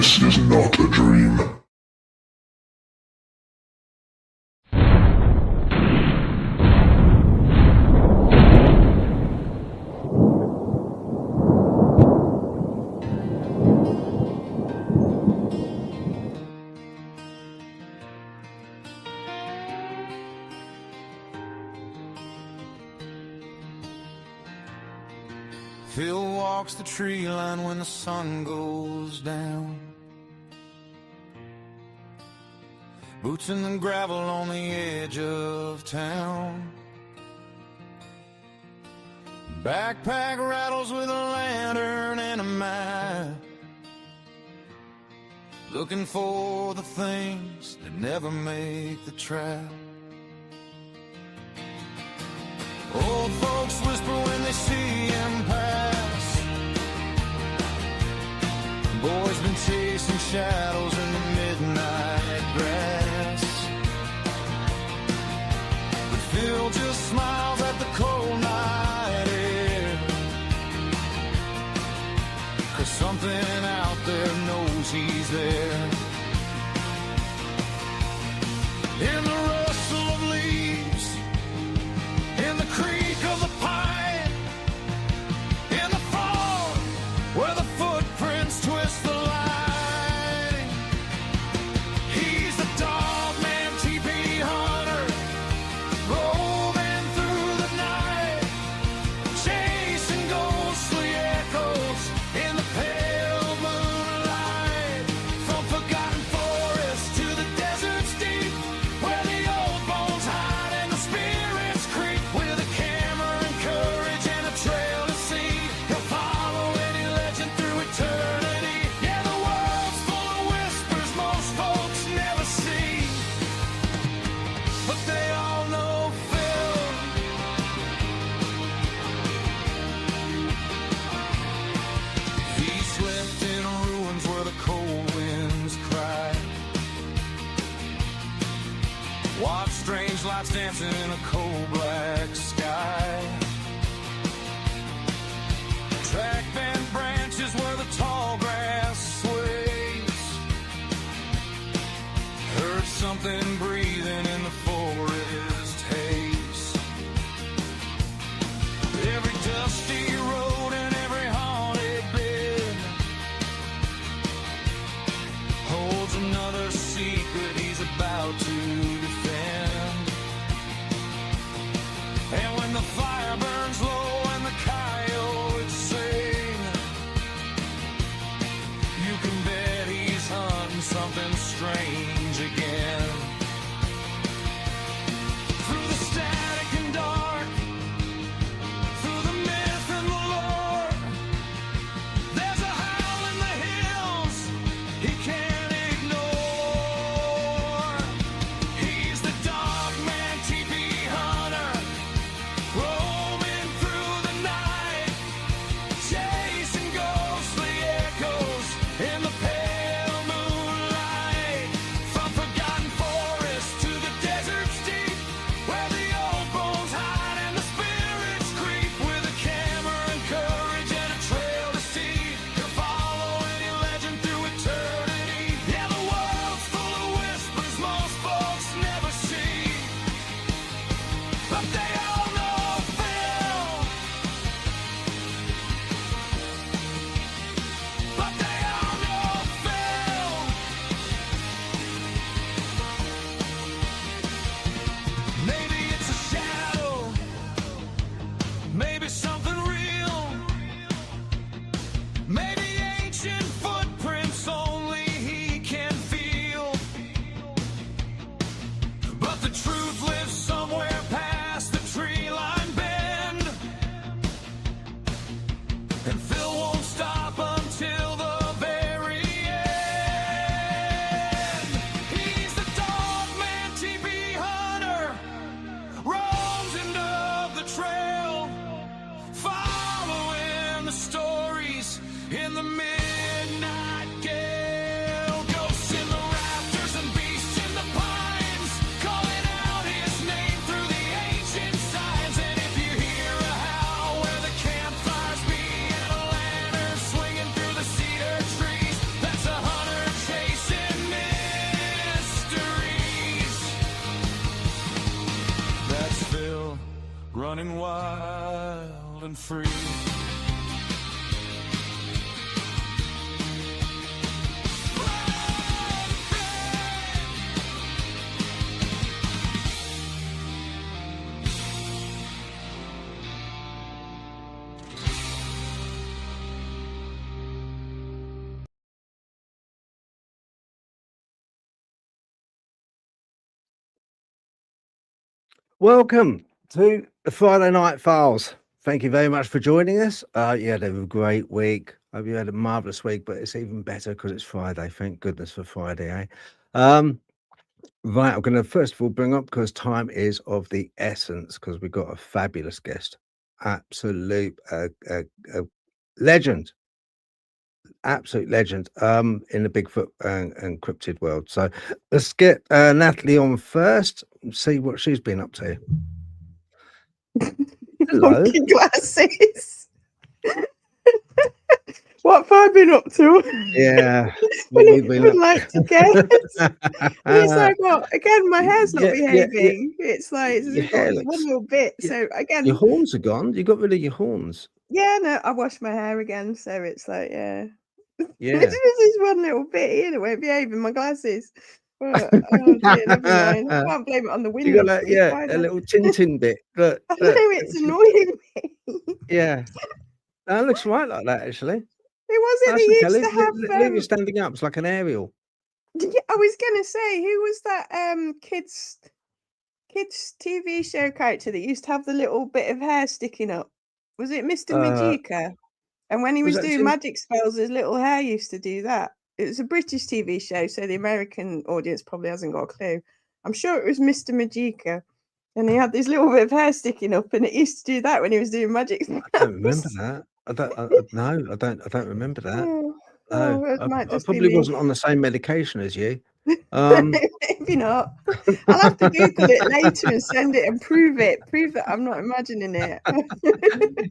This is not a dream. Phil walks the tree line when the sun goes down. Boots in the gravel on the edge of town. Backpack rattles with a lantern and a map, looking for the things that never make the trap. Old folks whisper when they see him pass. Boys been chasing shadows in the midnight grass. But Phil just smiles at the cold night air, 'cause something out there knows he's there. In the rustle of leaves, in the creak of the pine, in the fog where the footprints twist the line. He's the Dogman, TP hunter, roving through the night, chasing ghostly echoes in the pale moonlight. From forgotten forests to the deserts deep, where the old bones hide and the spirits creep. With a camera and courage and a trail to see, he'll follow any legend through eternity. Yeah, the world's full of whispers most folks never see, but they all know Phil. He slept in ruins where the cold winds cry. Watch strange lights dancing in a cold black sky. Track bent branches where the tall grass sways. Heard something breathing in the forest haze. Every dusty road and every haunted bend holds another secret he's about to defend. And when the fire burns low and the coyotes sing, you can bet he's hunting something strange again. Through the static and dark, through the myth and the lore, there's a howl in the hills he can't ignore. He's the Dogman, TP hunter, roaming through the night, chasing ghostly echoes in the pale moonlight. From forgotten forests to the deserts deep, where the old bones hide and the spirits creep. With a camera and courage and a trail to see, he'll follow any legend through eternity. Yeah, the world's full of whispers most folks never see, but they all know Phil. But they all know Phil. Maybe it's a shadow, maybe something real, maybe ancient footprints only he can feel. But the truth lives somewhere past the tree line bend, and Phil won't stop until the very end. He's the Dogman, TP hunter, roams into the trail, following the stories in the midnight gale. Ghosts in the rafters and beasts in the pines, calling out his name through the ancient signs. And if you hear a howl where the campfires be and a wild and free. Welcome to the Friday Night Files. Thank you very much for joining us. You had a great week. Hope you had a marvelous week, but it's even better because it's Friday. Thank goodness for Friday, eh? Right, I'm going to first of all bring up, because time is of the essence, because we've got a fabulous guest, absolute legend, absolute legend in the Bigfoot and cryptid world. So let's get Natalie on first and see what she's been up to. Hello. Monkey glasses. What have I been up to? Yeah. I would like to guess. It's like, what? Again, my hair's not behaving. It's like, it's got one little bit. So again, your horns are gone. You got rid of your horns. Yeah, no, I washed my hair again. So it's like, yeah. Yeah. This is one little bit here that won't behave in my glasses. But, oh dear, never mind. I can't blame it on the wind. You got that, a little Tintin bit. Look, I know it's annoying me. Yeah. That looks right like that, actually. It wasn't. He used to have. Leave you standing up. It's like an aerial. I was gonna say, who was that kids TV show character that used to have the little bit of hair sticking up? Was it Mr. Majika? And when he was doing magic spells, his little hair used to do that. It was a British TV show, so the American audience probably hasn't got a clue. I'm sure it was Mr. Majika, and he had this little bit of hair sticking up, and it used to do that when he was doing magic spells. I don't remember that. I don't remember that. No, I probably wasn't on the same medication as you. Maybe not. I'll have to Google it later and send it and prove that I'm not imagining it.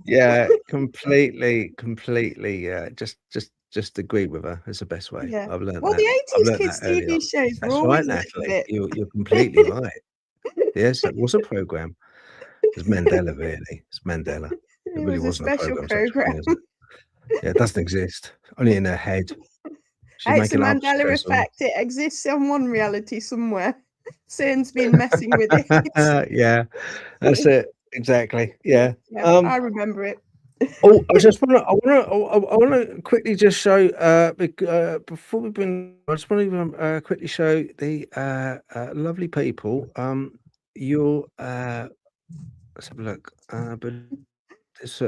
Yeah, completely. Just agree with her. It's the best way. Yeah. I've learned. Well, that. the 80s kids TV shows were right, always Natalie. You're completely right. Yes, that was a program. It's Mandela, really. It's Mandela. It really wasn't a program. Yeah, it doesn't exist. Only in her head. It's a Mandela effect. It exists on one reality somewhere. CERN's been messing with it. Yeah, that's it. Exactly. Yeah. I remember it. Oh, I want to quickly just show before we bring. I just want to quickly show the lovely people. Your let's have a look. But this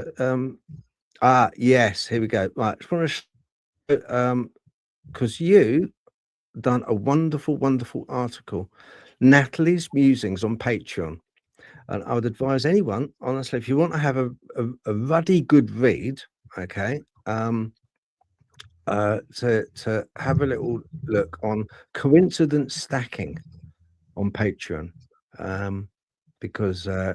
yes, here we go. Right, I just want to show, because you done a wonderful article, Natalie's Musings on Patreon. And I would advise anyone, honestly, if you want to have a ruddy good read, okay, to have a little look on coincidence stacking on Patreon, because I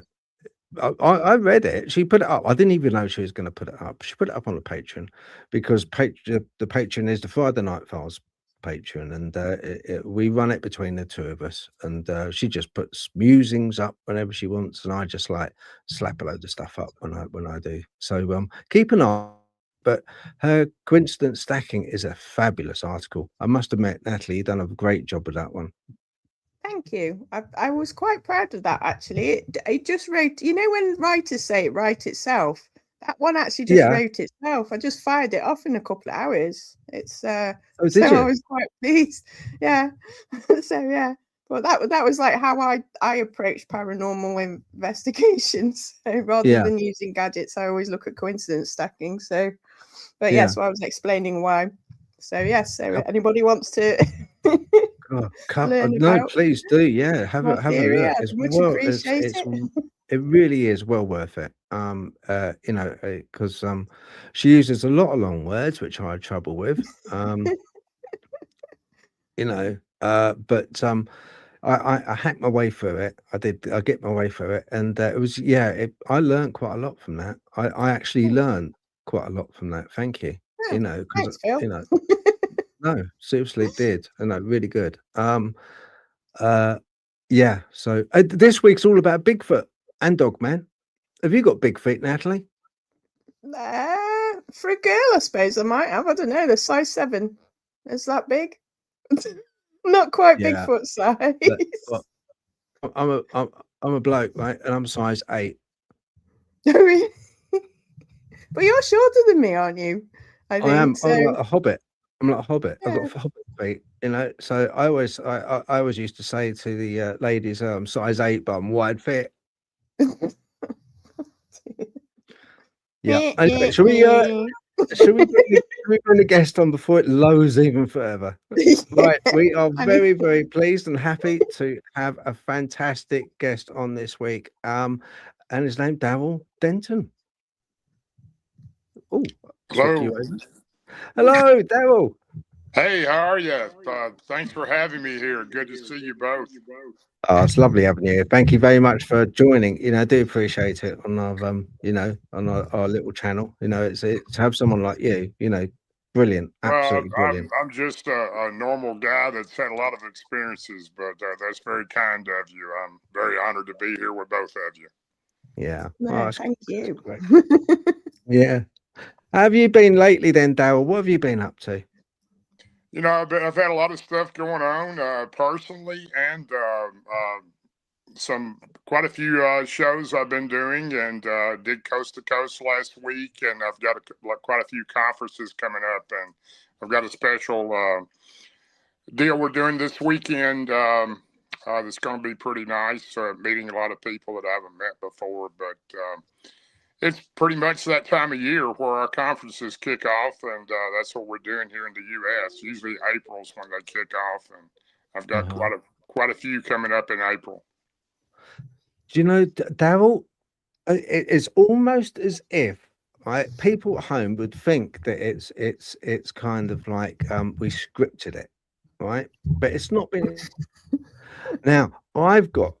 read it. She put it up. I didn't even know she was going to put it up. She put it up on the Patreon because the Patreon is the Friday Night Files Patreon, and we run it between the two of us, and she just puts musings up whenever she wants, and I just like slap a load of stuff up when I do. So keep an eye. But her coincidence stacking is a fabulous article. I must admit, Natalie, you've done a great job with that one. Thank you. I was quite proud of that, actually. It just wrote, when writers say it write itself, that one actually just wrote itself. I just fired it off in a couple of hours. It's I was quite pleased. Yeah. So yeah. But that was like how I approach paranormal investigations. So rather than using gadgets, I always look at coincidence stacking. So but so I was explaining why. So yes, so anybody wants to no, please do. Yeah, have a look. It really is well worth it. Because she uses a lot of long words, which I had trouble with. But I hacked my way through it. I get my way through it, and it was I learned quite a lot from that. I actually learned quite a lot from that. Thank you. Thanks, Phil. No, seriously, it did, and really good. So this week's all about Bigfoot and Dogman. Have you got big feet, Natalie? For a girl, I suppose I might have. I don't know. They're size 7. Is that big? Not quite Yeah. Bigfoot size. Well, I'm a bloke, right? And I'm size 8. But you're shorter than me, aren't you? I think. I'm So. like a hobbit. I'm like a hobbit. Yeah. I've got hobbit feet, you know. So I always used to say to the ladies, I'm size 8, but I'm wide fit. Yeah. Anyway, should we bring the guest on before it lowers even further? Right. We are very, very pleased and happy to have a fantastic guest on this week. And his name Darrell Denton. Oh, hello, Darrell. Hey, how are you? Thanks for having me here. Good to see you both. Oh, it's lovely having you here. Thank you very much for joining. You know, I do appreciate it on our, on our little channel. You know, it's to have someone like you. You know, brilliant, absolutely brilliant. I'm just a normal guy that's had a lot of experiences, but that's very kind of you. I'm very honored to be here with both of you. Yeah. No, thank you. Yeah. How have you been lately, then, Darrell? What have you been up to? You know, I've had a lot of stuff going on personally, and quite a few shows I've been doing, and did Coast to Coast last week, and I've got quite a few conferences coming up, and I've got a special deal we're doing this weekend that's going to be pretty nice. Meeting a lot of people that I haven't met before, but it's pretty much that time of year where our conferences kick off, and that's what we're doing here in the U.S. Usually April's when they kick off, and I've got quite a few coming up in April. Do you know, Darrell? It's almost as if people at home would think that it's kind of like we scripted it, right? But it's not been. Now I've got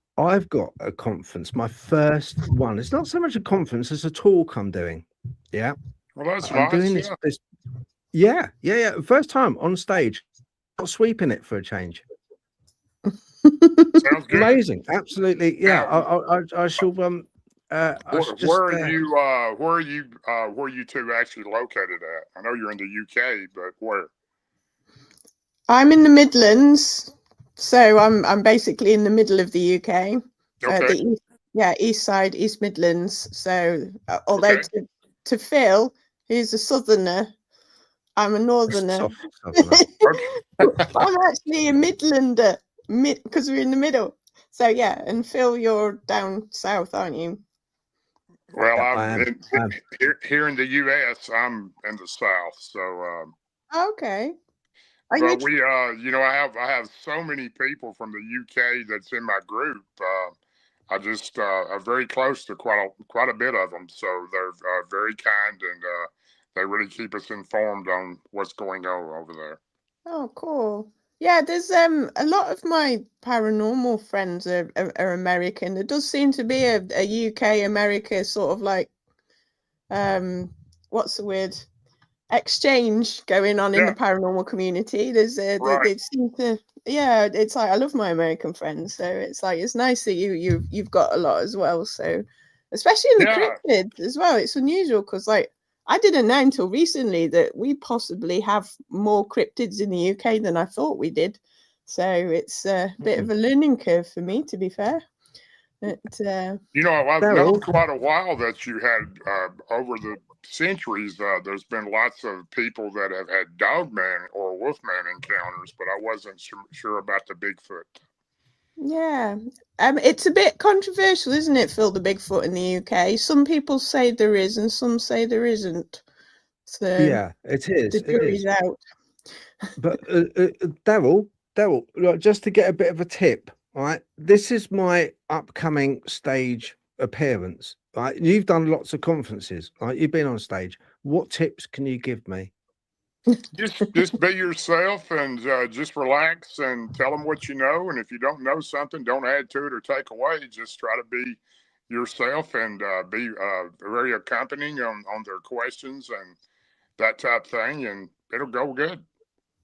a conference, my first one. It's not so much a conference as a talk I'm doing. Yeah. Well, that's I'm nice. doing this. Yeah. First time on stage, not sweeping it for a change. Sounds good. Amazing. Absolutely. Yeah. I shall. Where are you two actually located at? I know you're in the UK, but where? I'm in the Midlands. So I'm basically in the middle of the UK. Okay. East side, East Midlands. So although to Phil, who's a southerner, I'm a northerner. I'm actually a Midlander, because we're in the middle. So yeah, and Phil, you're down south, aren't you? Well, I'm here in the US. I'm in the south, so okay. But we, I have so many people from the UK that's in my group. I just are very close to quite a bit of them, so they're very kind, and they really keep us informed on what's going on over there. Oh, cool. Yeah, there's a lot of my paranormal friends are American. There does seem to be a UK America sort of like what's the word? Exchange going on in the paranormal community. There's they seem to, it's like I love my American friends, so it's like it's nice that you've got a lot as well. So especially in the cryptids as well, it's unusual because like I didn't know until recently that we possibly have more cryptids in the UK than I thought we did. So it's a bit of a learning curve for me, to be fair. But, I've known quite a while that you had over the centuries. There's been lots of people that have had Dogman or Wolfman encounters, but I wasn't sure about the Bigfoot. Yeah, it's a bit controversial, isn't it, Phil? The Bigfoot in the UK. Some people say there is, and some say there isn't. So yeah, it is. The jury's out. But Darrell, just to get a bit of a tip, right? This is my upcoming stage appearance. Right, you've done lots of conferences, right? You've been on stage. What tips can you give me? Just be yourself and just relax and tell them what you know. And if you don't know something, don't add to it or take away. Just try to be yourself and be very accompanying on their questions and that type of thing, and it'll go good.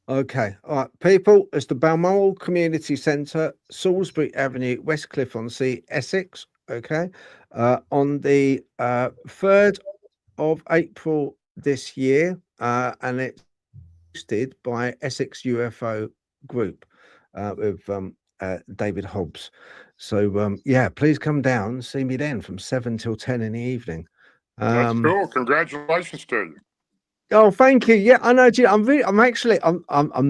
Okay. All right, people, it's the Balmoral Community Centre, Salisbury Avenue, Westcliff-on-Sea, Essex. Okay. on the 3rd of April this year, and it's hosted by Essex UFO Group with David Hobbs. So yeah, please come down and see me then from 7 till 10 in the evening. That's cool. Congratulations to you. Oh, thank you. Yeah, I know. Gee, I'm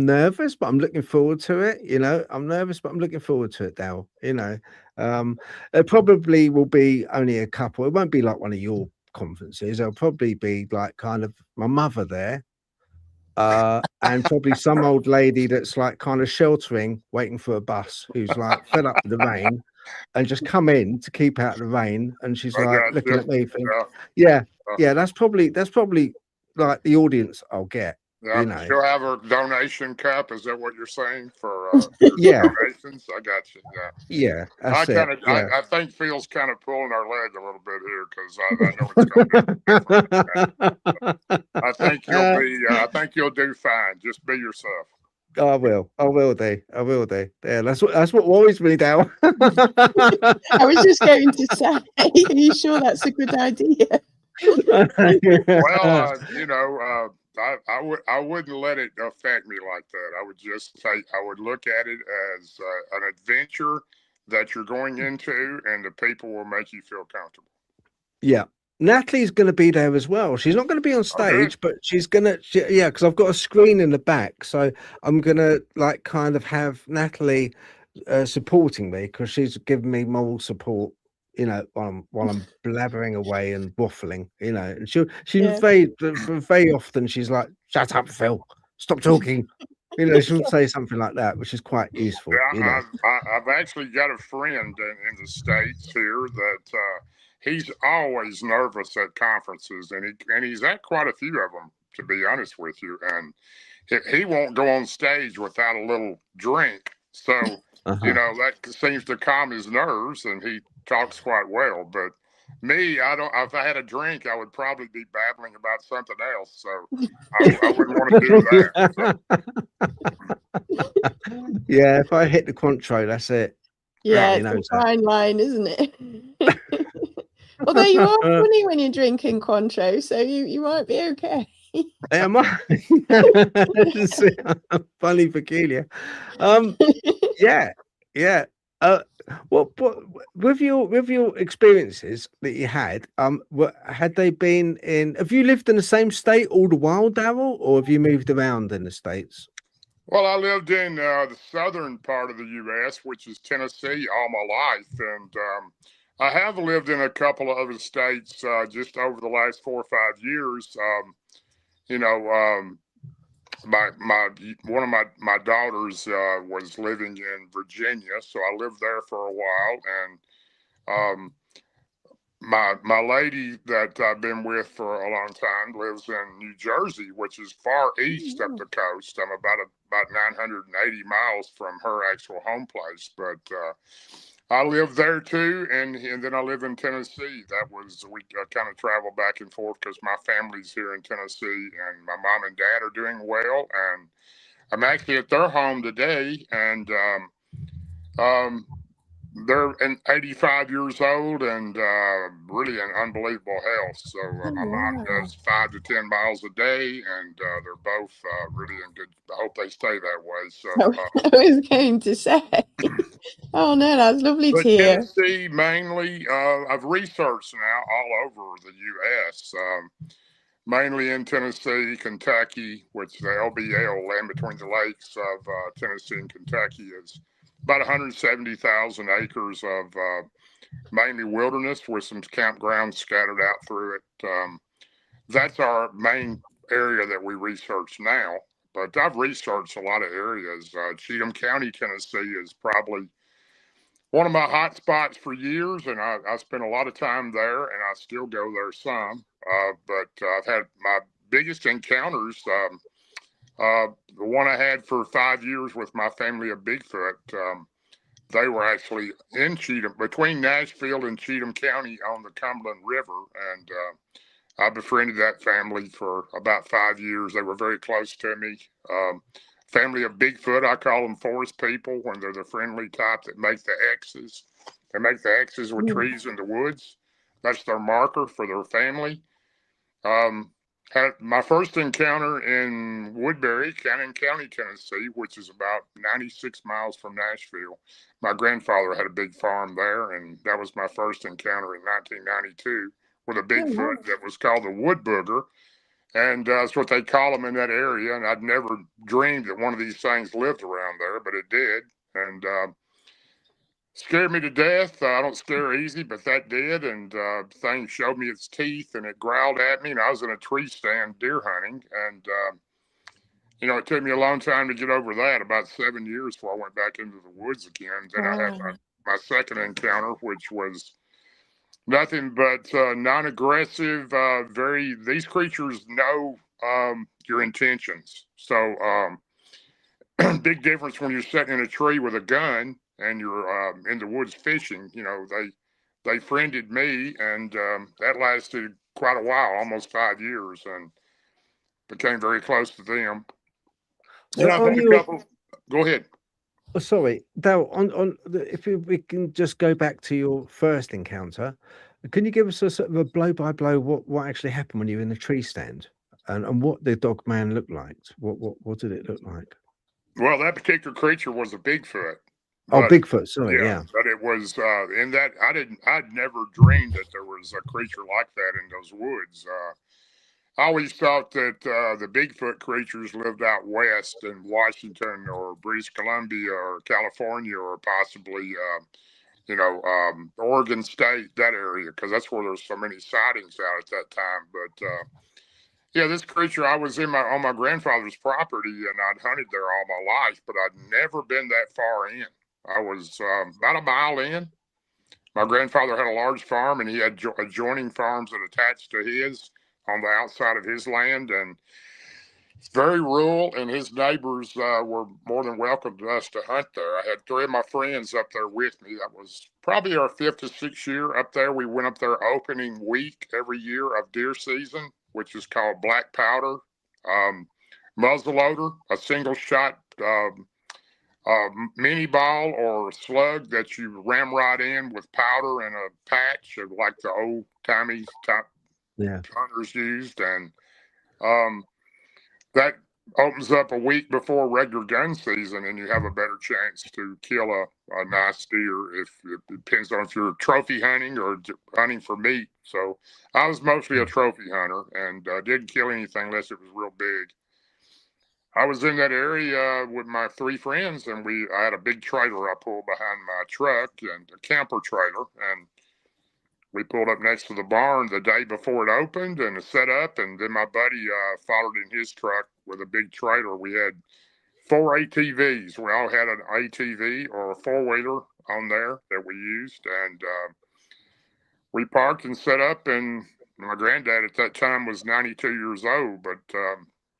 nervous, but I'm looking forward to it. I'm nervous, but I'm looking forward to it, Dal. It probably will be only a couple. It won't be like one of your conferences. It'll probably be like kind of my mother there, and probably some old lady that's like kind of sheltering, waiting for a bus, who's like fed up with the rain and just come in to keep out the rain. And she's like looking at me, thinking, yeah, that's probably like the audience I'll get. Yeah, she'll have her donation cup. Is that what you're saying for donations? I got you. Yeah. I think Phil's kind of pulling our leg a little bit here because I know it's going to be. I think you'll do fine. Just be yourself. I will do. Yeah, that's what worries me, Dal. I was just going to say, are you sure that's a good idea? Well, I wouldn't let it affect me like that. I would just say I would look at it as an adventure that you're going into, and the people will make you feel comfortable. Yeah. Natalie's going to be there as well. She's not going to be on stage, but she's going to, because I've got a screen in the back. So I'm going to like kind of have Natalie supporting me because she's giving me moral support, while I'm blabbering away and waffling, and she's very often she's like, "Shut up, Phil, stop talking." She'll say something like that, which is quite useful. Yeah, I've actually got a friend in the States here that he's always nervous at conferences, and he's at quite a few of them, to be honest with you. And he won't go on stage without a little drink. So, that seems to calm his nerves, and he talks quite well. But me, if I had a drink, I would probably be babbling about something else. So I wouldn't want to do that. So. Yeah, if I hit the Cointreau, that's it. Yeah, it's a fine line, isn't it? Although you are funny when you're drinking Cointreau, so you might be okay. Am I? Funny, peculiar. Yeah. What with your experiences that you had, had they been in? Have you lived in the same state all the while, Darrell, or have you moved around in the States? Well, I lived in the southern part of the U.S., which is Tennessee, all my life, and I have lived in a couple of other states just over the last 4 or 5 years. One of my daughters was living in Virginia, so I lived there for a while, and my lady that I've been with for a long time lives in New Jersey, which is far east up the coast. I'm about 980 miles from her actual home place, but I live there too, and then I live in Tennessee. We kind of travel back and forth because my family's here in Tennessee, and my mom and dad are doing well, and I'm actually at their home today, and they're 85 years old and really in unbelievable health. So my mom does 5 to 10 miles a day, and they're both really in good. I hope they stay that way. So I was going to say, oh no, that's lovely to hear. Tennessee mainly. I've researched now all over the U.S. Mainly in Tennessee, Kentucky, which the LBL, Land Between the Lakes of Tennessee and Kentucky, is about 170,000 acres of mainly wilderness with some campgrounds scattered out through it. That's our main area that we research now. But I've researched a lot of areas. Cheatham County, Tennessee is probably one of my hot spots for years, and I spent a lot of time there, and I still go there some. But I've had my biggest encounters. The one I had for 5 years with my family of Bigfoot, they were actually in Cheatham, between Nashville and Cheatham County on the Cumberland River. And I befriended that family for about 5 years. They were very close to me. Family of Bigfoot, I call them forest people when they're the friendly type that make the X's. They make the X's with trees in the woods. That's their marker for their family. Had my first encounter in Woodbury, Cannon County, Tennessee, which is about 96 miles from Nashville. My grandfather had a big farm there, and that was my first encounter in 1992 with a Bigfoot that was called the wood booger. And that's what they call them in that area. And I'd never dreamed that one of these things lived around there, but it did. And scared me to death. I don't scare easy, but that did. And the thing showed me its teeth, and it growled at me. And I was in a tree stand deer hunting. And, it took me a long time to get over that, about 7 years before I went back into the woods again. Then I had my second encounter, which was nothing but non-aggressive. These creatures know your intentions. So big difference when you're sitting in a tree with a gun and you're in the woods fishing. They friended me, and that lasted quite a while, almost 5 years, and became very close to them. So I've had a couple. Go ahead. Oh, sorry, Dale. If we can just go back to your first encounter, can you give us a sort of a blow by blow what actually happened when you were in the tree stand, and what the Dogman looked like? What did it look like? Well, that particular creature was a Bigfoot. Bigfoot. Sorry, yeah. But it was in that I'd never dreamed that there was a creature like that in those woods. I always thought that the Bigfoot creatures lived out west in Washington or British Columbia or California or possibly, Oregon State, that area, because that's where there's so many sightings out at that time. But this creature, I was on my grandfather's property, and I'd hunted there all my life, but I'd never been that far in. I was about a mile in. My grandfather had a large farm, and he had adjoining farms that attached to his on the outside of his land, and it's very rural, and his neighbors were more than welcome to us to hunt there. I had 3 of my friends up there with me. That was probably our 5th or 6th year up there. We went up there opening week every year of deer season, which is called black powder, muzzleloader, a single shot mini ball or slug that you ramrod in with powder and a patch of like the old timey type hunters used, and that opens up a week before regular gun season, and you have a better chance to kill a nice deer. If it depends on if you're trophy hunting or hunting for meat. So I was mostly a trophy hunter, and didn't kill anything unless it was real big. I was in that area with my 3 friends, and I had a big trailer I pulled behind my truck, and a camper trailer, and we pulled up next to the barn the day before it opened and set up, and then my buddy followed in his truck with a big trailer. We had 4 ATVs. We all had an ATV or a 4-wheeler on there that we used, and we parked and set up, and my granddad at that time was 92 years old, but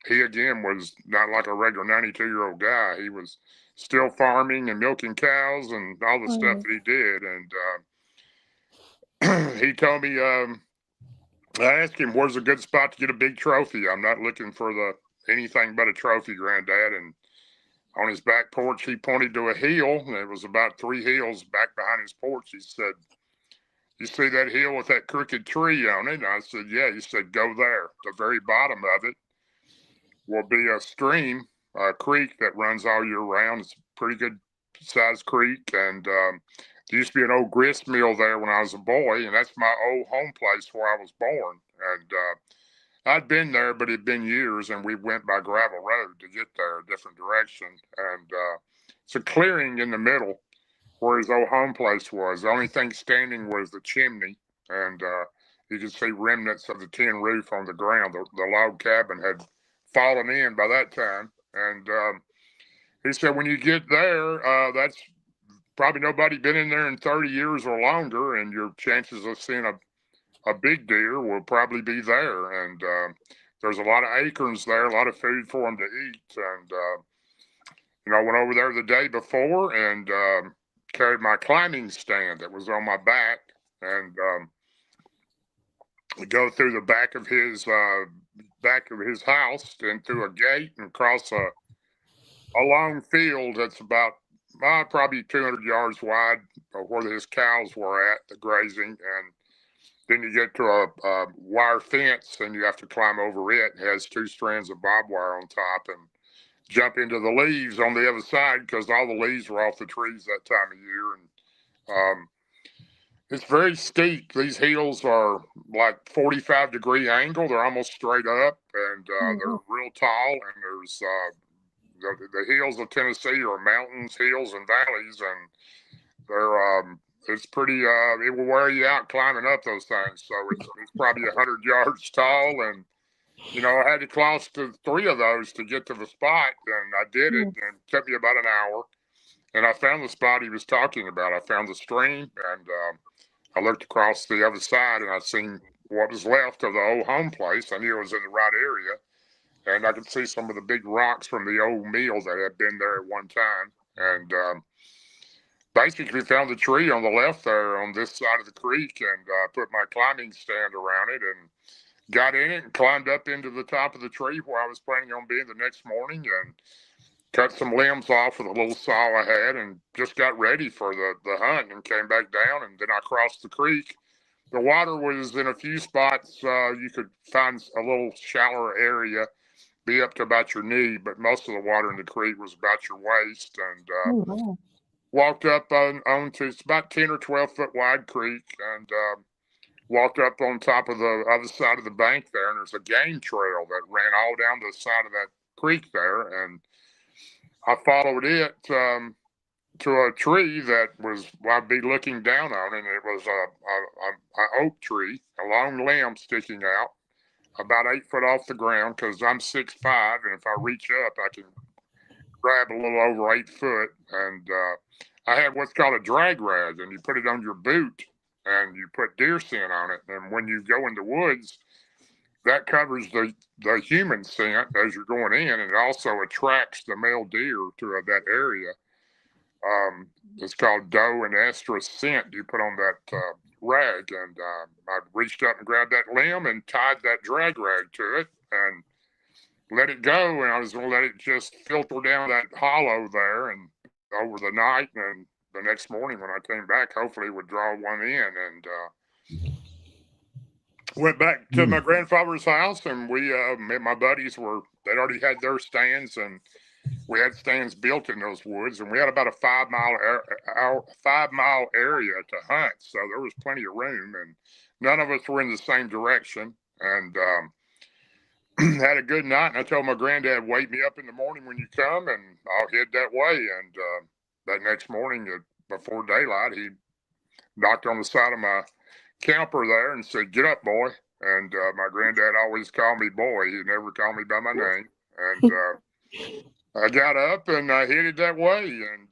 he again was not like a regular 92-year-old guy. He was still farming and milking cows and all the stuff that he did, and he told me, I asked him, where's a good spot to get a big trophy? I'm not looking for anything but a trophy, Granddad. And on his back porch, he pointed to a hill, and it was about 3 hills back behind his porch. He said, you see that hill with that crooked tree on it? And I said, yeah. He said, go there. The very bottom of it will be a stream, a creek that runs all year round. It's a pretty good sized creek, and there used to be an old grist mill there when I was a boy, and that's my old home place where I was born. And I'd been there, but it'd been years, and we went by gravel road to get there, a different direction. And it's a clearing in the middle where his old home place was. The only thing standing was the chimney, and you could see remnants of the tin roof on the ground. The log cabin had fallen in by that time. And he said, when you get there, that's probably nobody been in there in 30 years or longer, and your chances of seeing a big deer will probably be there. And there's a lot of acorns there, a lot of food for them to eat. And I went over there the day before and carried my climbing stand that was on my back, and go through the back of his house and through a gate and across a long field that's about probably 200 yards wide, where his cows were at the grazing. And Then you get to a wire fence, and you have to climb over it. It has 2 strands of barbed wire on top, and jump into the leaves on the other side because all the leaves were off the trees that time of year. And it's very steep. These hills are like 45-degree angle. They're almost straight up, and they're real tall. And there's the hills of Tennessee are mountains, hills, and valleys, and they're it's pretty. It will wear you out climbing up those things. So it's probably 100 yards tall, and I had to cross 3 of those to get to the spot, and I did it, and it took me about an hour. And I found the spot he was talking about. I found the stream, and I looked across the other side, and I seen what was left of the old home place. I knew it was in the right area, and I could see some of the big rocks from the old mill that had been there at one time. And basically found the tree on the left there on this side of the creek, and put my climbing stand around it, and got in it and climbed up into the top of the tree where I was planning on being the next morning, and cut some limbs off with a little saw I had, and just got ready for the hunt, and came back down. And then I crossed the creek. The water was in a few spots. You could find a little shallower area, be up to about your knee, but most of the water in the creek was about your waist. And walked up onto, it's about 10 or 12 foot wide creek, and walked up on top of the other side of the bank there, and there's a game trail that ran all down the side of that creek there. And I followed it to a tree that was I'd be looking down on, and it was a oak tree, a long limb sticking out about 8 foot off the ground, because I'm 6'5", and if I reach up, I can grab a little over 8 foot. And I had what's called a drag rag, and you put it on your boot, and you put deer scent on it. And when you go in the woods, that covers the human scent as you're going in, and it also attracts the male deer to that area. It's called doe and estrus scent you put on that rag. And I reached up and grabbed that limb and tied that drag rag to it and let it go. And I was going to let it just filter down that hollow there and over the night. And the next morning when I came back, hopefully it would draw one in. And went back to my grandfather's house, and my buddies they'd already had their stands, and we had stands built in those woods, and we had about a 5 mile area to hunt. So there was plenty of room, and none of us were in the same direction, and had a good night. And I told my granddad, wake me up in the morning when you come, and I'll head that way. And that next morning before daylight, he knocked on the side of my camper there and said, "Get up, boy." And my granddad always called me boy. He never called me by my name. And I got up and I headed that way, and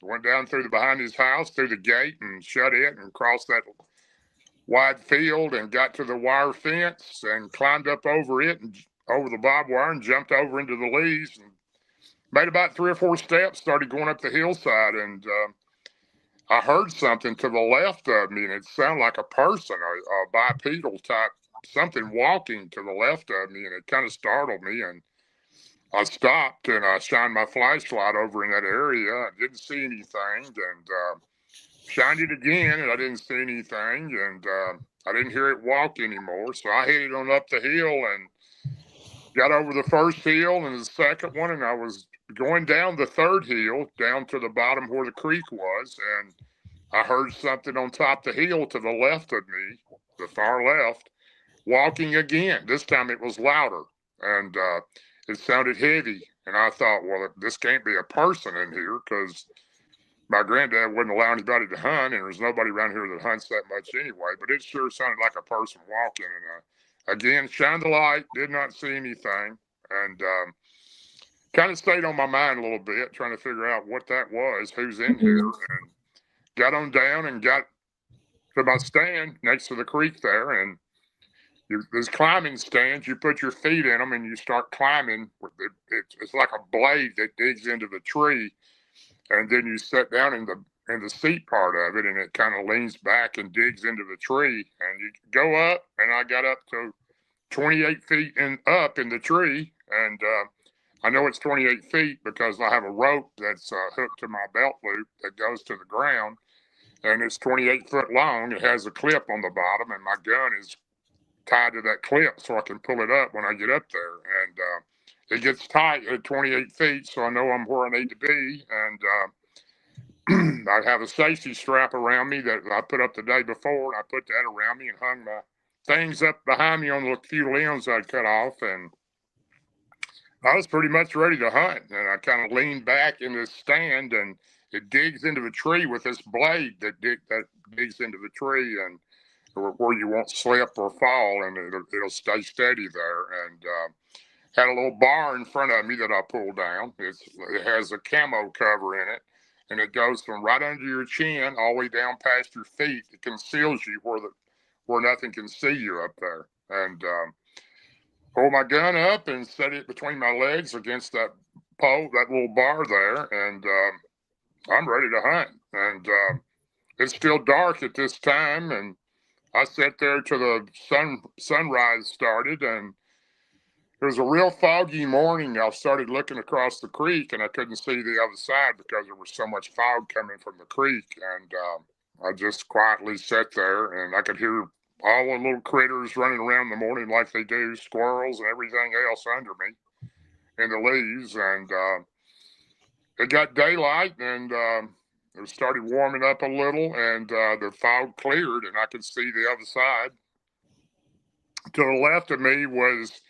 went down through behind his house, through the gate, and shut it, and crossed that wide field, and got to the wire fence, and climbed up over it and over the barbed wire, and jumped over into the leaves, and made about 3 or 4 steps, started going up the hillside. And I heard something to the left of me, and it sounded like a person, a bipedal type, something walking to the left of me, and it kind of startled me. And I stopped, and I shined my flashlight over in that area. I didn't see anything, and shined it again, and I didn't see anything, and I didn't hear it walk anymore. So I headed on up the hill and got over the first hill and the second one, and I was going down the third hill, down to the bottom where the creek was, and I heard something on top of the hill to the left of me, the far left, walking again. This time it was louder, and it sounded heavy. And I thought, well, this can't be a person in here, because my granddad wouldn't allow anybody to hunt, and there's nobody around here that hunts that much anyway. But it sure sounded like a person walking. And again, shined the light, did not see anything, and kind of stayed on my mind a little bit, trying to figure out what that was, who's in here, and got on down and got to my stand next to the creek there. And there's climbing stands. You put your feet in them and you start climbing. It's like a blade that digs into the tree, and then you sit down in the seat part of it, and it kind of leans back and digs into the tree, and you go up. And I got up to 28 feet up in the tree, and I know it's 28 feet because I have a rope that's hooked to my belt loop that goes to the ground. and it's 28 foot long. It has a clip on the bottom, and my gun is tied to that clip so I can pull it up when I get up there. And it gets tight at 28 feet, so I know I'm where I need to be. And I have a safety strap around me that I put up the day before, and I put that around me and hung my things up behind me on the few limbs I'd cut off. And I was pretty much ready to hunt. And I kind of leaned back in this stand, and it digs into the tree with this blade that digs into the tree, and where you won't slip or fall, and it'll stay steady there. And had a little bar in front of me that I pulled down. It has a camo cover in it, and it goes from right under your chin all the way down past your feet. It conceals you where nothing can see you up there. And pull my gun up and set it between my legs against that pole, that little bar there, and I'm ready to hunt. And it's still dark at this time, and I sat there till the sunrise started, and it was a real foggy morning. I started looking across the creek, and I couldn't see the other side because there was so much fog coming from the creek. And I just quietly sat there, and I could hear all the little critters running around in the morning like they do, squirrels and everything else under me in the leaves. And it got daylight, and it started warming up a little, and the fog cleared, and I could see the other side. To the left of me was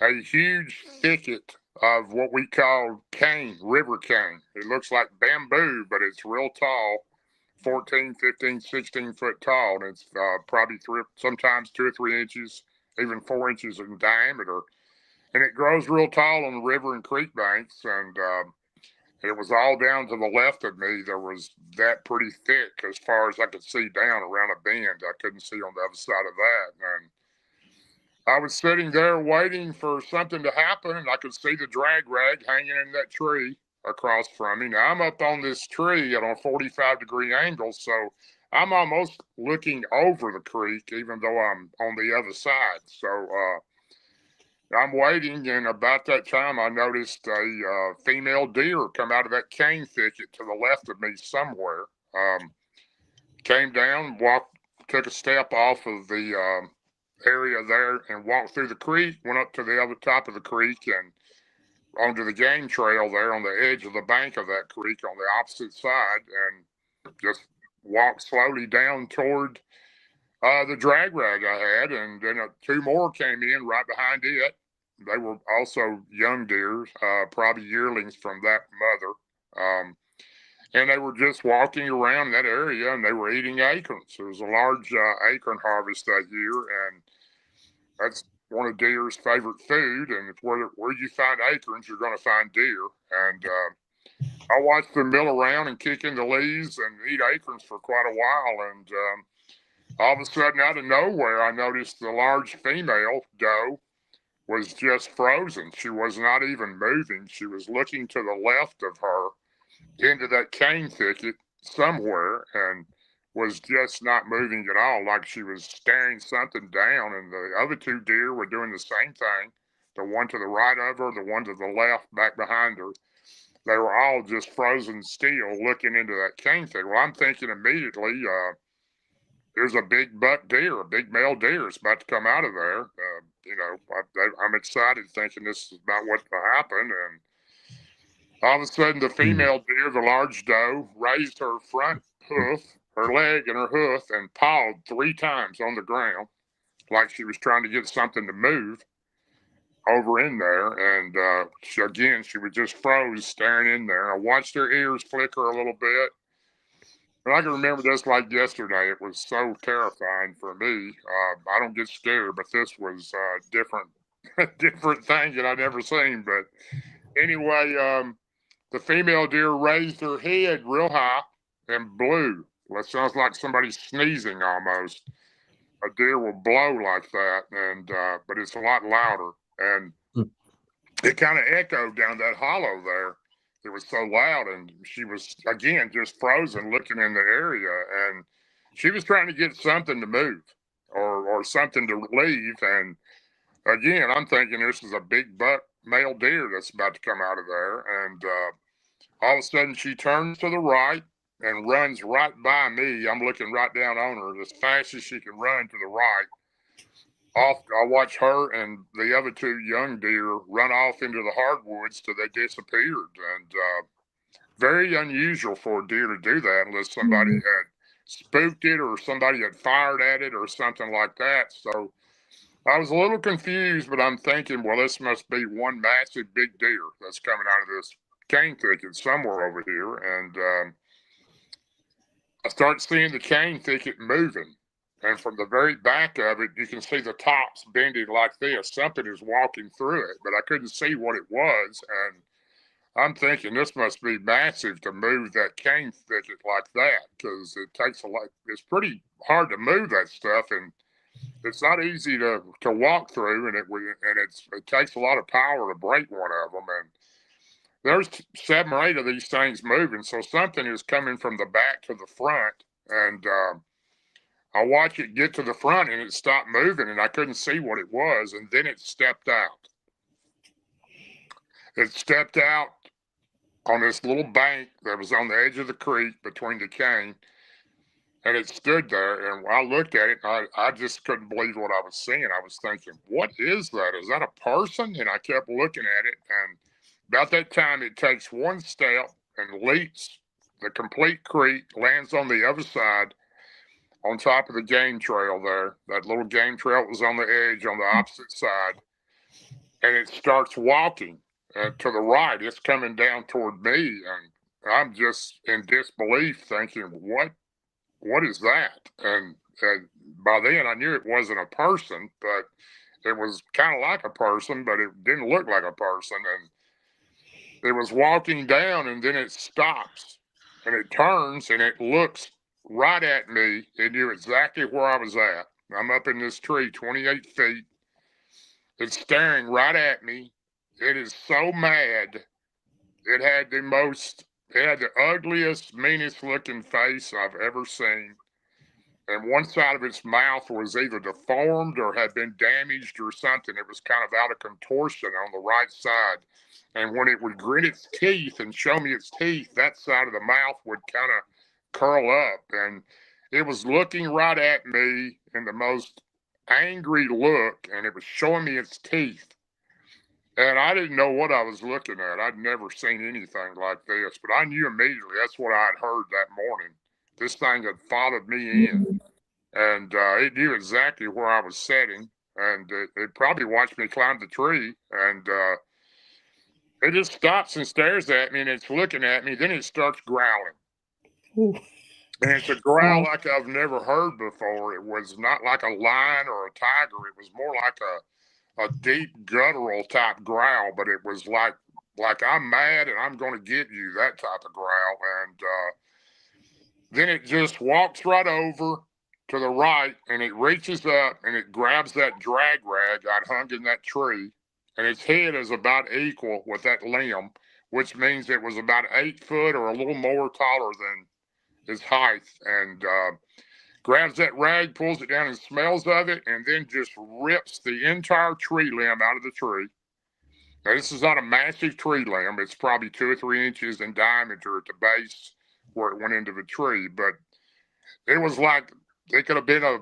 a huge thicket of what we call cane, river cane. It looks like bamboo, but it's real tall, 14, 15, 16 foot tall, and it's probably sometimes 2 or 3 inches, even 4 inches in diameter. And it grows real tall on the river and creek banks, and it was all down to the left of me. There was that pretty thick as far as I could see down around a bend. I couldn't see on the other side of that. And I was sitting there waiting for something to happen, and I could see the drag rag hanging in that tree across from me. Now, I'm up on this tree at a 45-degree angle, so I'm almost looking over the creek, even though I'm on the other side. So I'm waiting, and about that time, I noticed a female deer come out of that cane thicket to the left of me somewhere. Came down, took a step off of the area there and walked through the creek, went up to the other top of the creek and onto the game trail there on the edge of the bank of that creek on the opposite side, and just walked slowly down toward the drag rag I had. And then 2 more came in right behind it. They were also young deer, probably yearlings from that mother. And they were just walking around in that area, and they were eating acorns. There was a large acorn harvest that year, and that's one of deer's favorite food. And where you find acorns, you're going to find deer. And I watched them mill around and kick in the leaves and eat acorns for quite a while. And all of a sudden, out of nowhere, I noticed the large female doe was just frozen. She was not even moving. She was looking to the left of her into that cane thicket somewhere, and was just not moving at all, like she was staring something down. And the other 2 deer were doing the same thing. The one to the right of her, the one to the left back behind her. They were all just frozen still looking into that cane thicket. Well, I'm thinking immediately, there's a big buck deer, a big male deer is about to come out of there. I'm excited thinking this is about what will happen. And all of a sudden, the female deer, the large doe, raised her front hoof, her leg and her hoof, and pawed 3 times on the ground like she was trying to get something to move over in there. And she was just froze staring in there. I watched her ears flicker a little bit. And I can remember this like yesterday. It was so terrifying for me. I don't get scared, but this was a different thing that I'd never seen. But anyway, the female deer raised her head real high and blew. Well, it sounds like somebody sneezing almost. A deer will blow like that, and but it's a lot louder. And it kind of echoed down that hollow there. It was so loud, and she was, again, just frozen looking in the area. And she was trying to get something to move or something to leave. And again, I'm thinking this is a big buck male deer that's about to come out of there. And all of a sudden, she turns to the right, and runs right by me. I'm looking right down on her as fast as she can run to the right. I watch her and the other two young deer run off into the hardwoods till they disappeared. And very unusual for a deer to do that unless somebody had spooked it or somebody had fired at it or something like that. So I was a little confused, but I'm thinking, well, this must be one massive big deer that's coming out of this cane thicket somewhere over here. And I start seeing the cane thicket moving. And from the very back of it, you can see the tops bending like this. Something is walking through it, but I couldn't see what it was. And I'm thinking this must be massive to move that cane thicket like that, because it takes a lot. It's pretty hard to move that stuff, and it's not easy to walk through. And it takes a lot of power to break one of them. And there's 7 or 8 of these things moving, so something is coming from the back to the front. And I watch it get to the front, and it stopped moving, and I couldn't see what it was. And then it stepped out. It stepped out on this little bank that was on the edge of the creek between the cane, and it stood there. And I looked at it, I just couldn't believe what I was seeing. I was thinking, what is that? Is that a person? And I kept looking at it, and about that time, it takes one step and leaps the complete creek, lands on the other side, on top of the game trail there. That little game trail was on the edge on the opposite side, and it starts walking to the right. It's coming down toward me, and I'm just in disbelief, thinking, what is that? And by then, I knew it wasn't a person, but it was kind of like a person, but it didn't look like a person. And it was walking down, and then it stops, and it turns, and it looks right at me. It knew exactly where I was at. I'm up in this tree, 28 feet. It's staring right at me. It is so mad. It had the ugliest, meanest looking face I've ever seen. And one side of its mouth was either deformed or had been damaged or something. It was kind of out of contortion on the right side. And when it would grit its teeth and show me its teeth, that side of the mouth would kind of curl up. And it was looking right at me in the most angry look, and it was showing me its teeth. And I didn't know what I was looking at. I'd never seen anything like this, but I knew immediately that's what I had heard that morning. This thing had followed me in, and it knew exactly where I was sitting, and it probably watched me climb the tree, and it just stops and stares at me, and it's looking at me. Then it starts growling. Ooh. And it's a growl like I've never heard before. It was not like a lion or a tiger. It was more like a deep guttural type growl, but it was like I'm mad and I'm going to get you, that type of growl. And then it just walks right over to the right, and it reaches up and it grabs that drag rag I'd hung in that tree, and its head is about equal with that limb, which means it was about 8 foot or a little more taller than its height, and grabs that rag, pulls it down and smells of it, and then just rips the entire tree limb out of the tree. Now, this is not a massive tree limb. It's probably 2 or 3 inches in diameter at the base where it went into the tree, but it was like it could have been a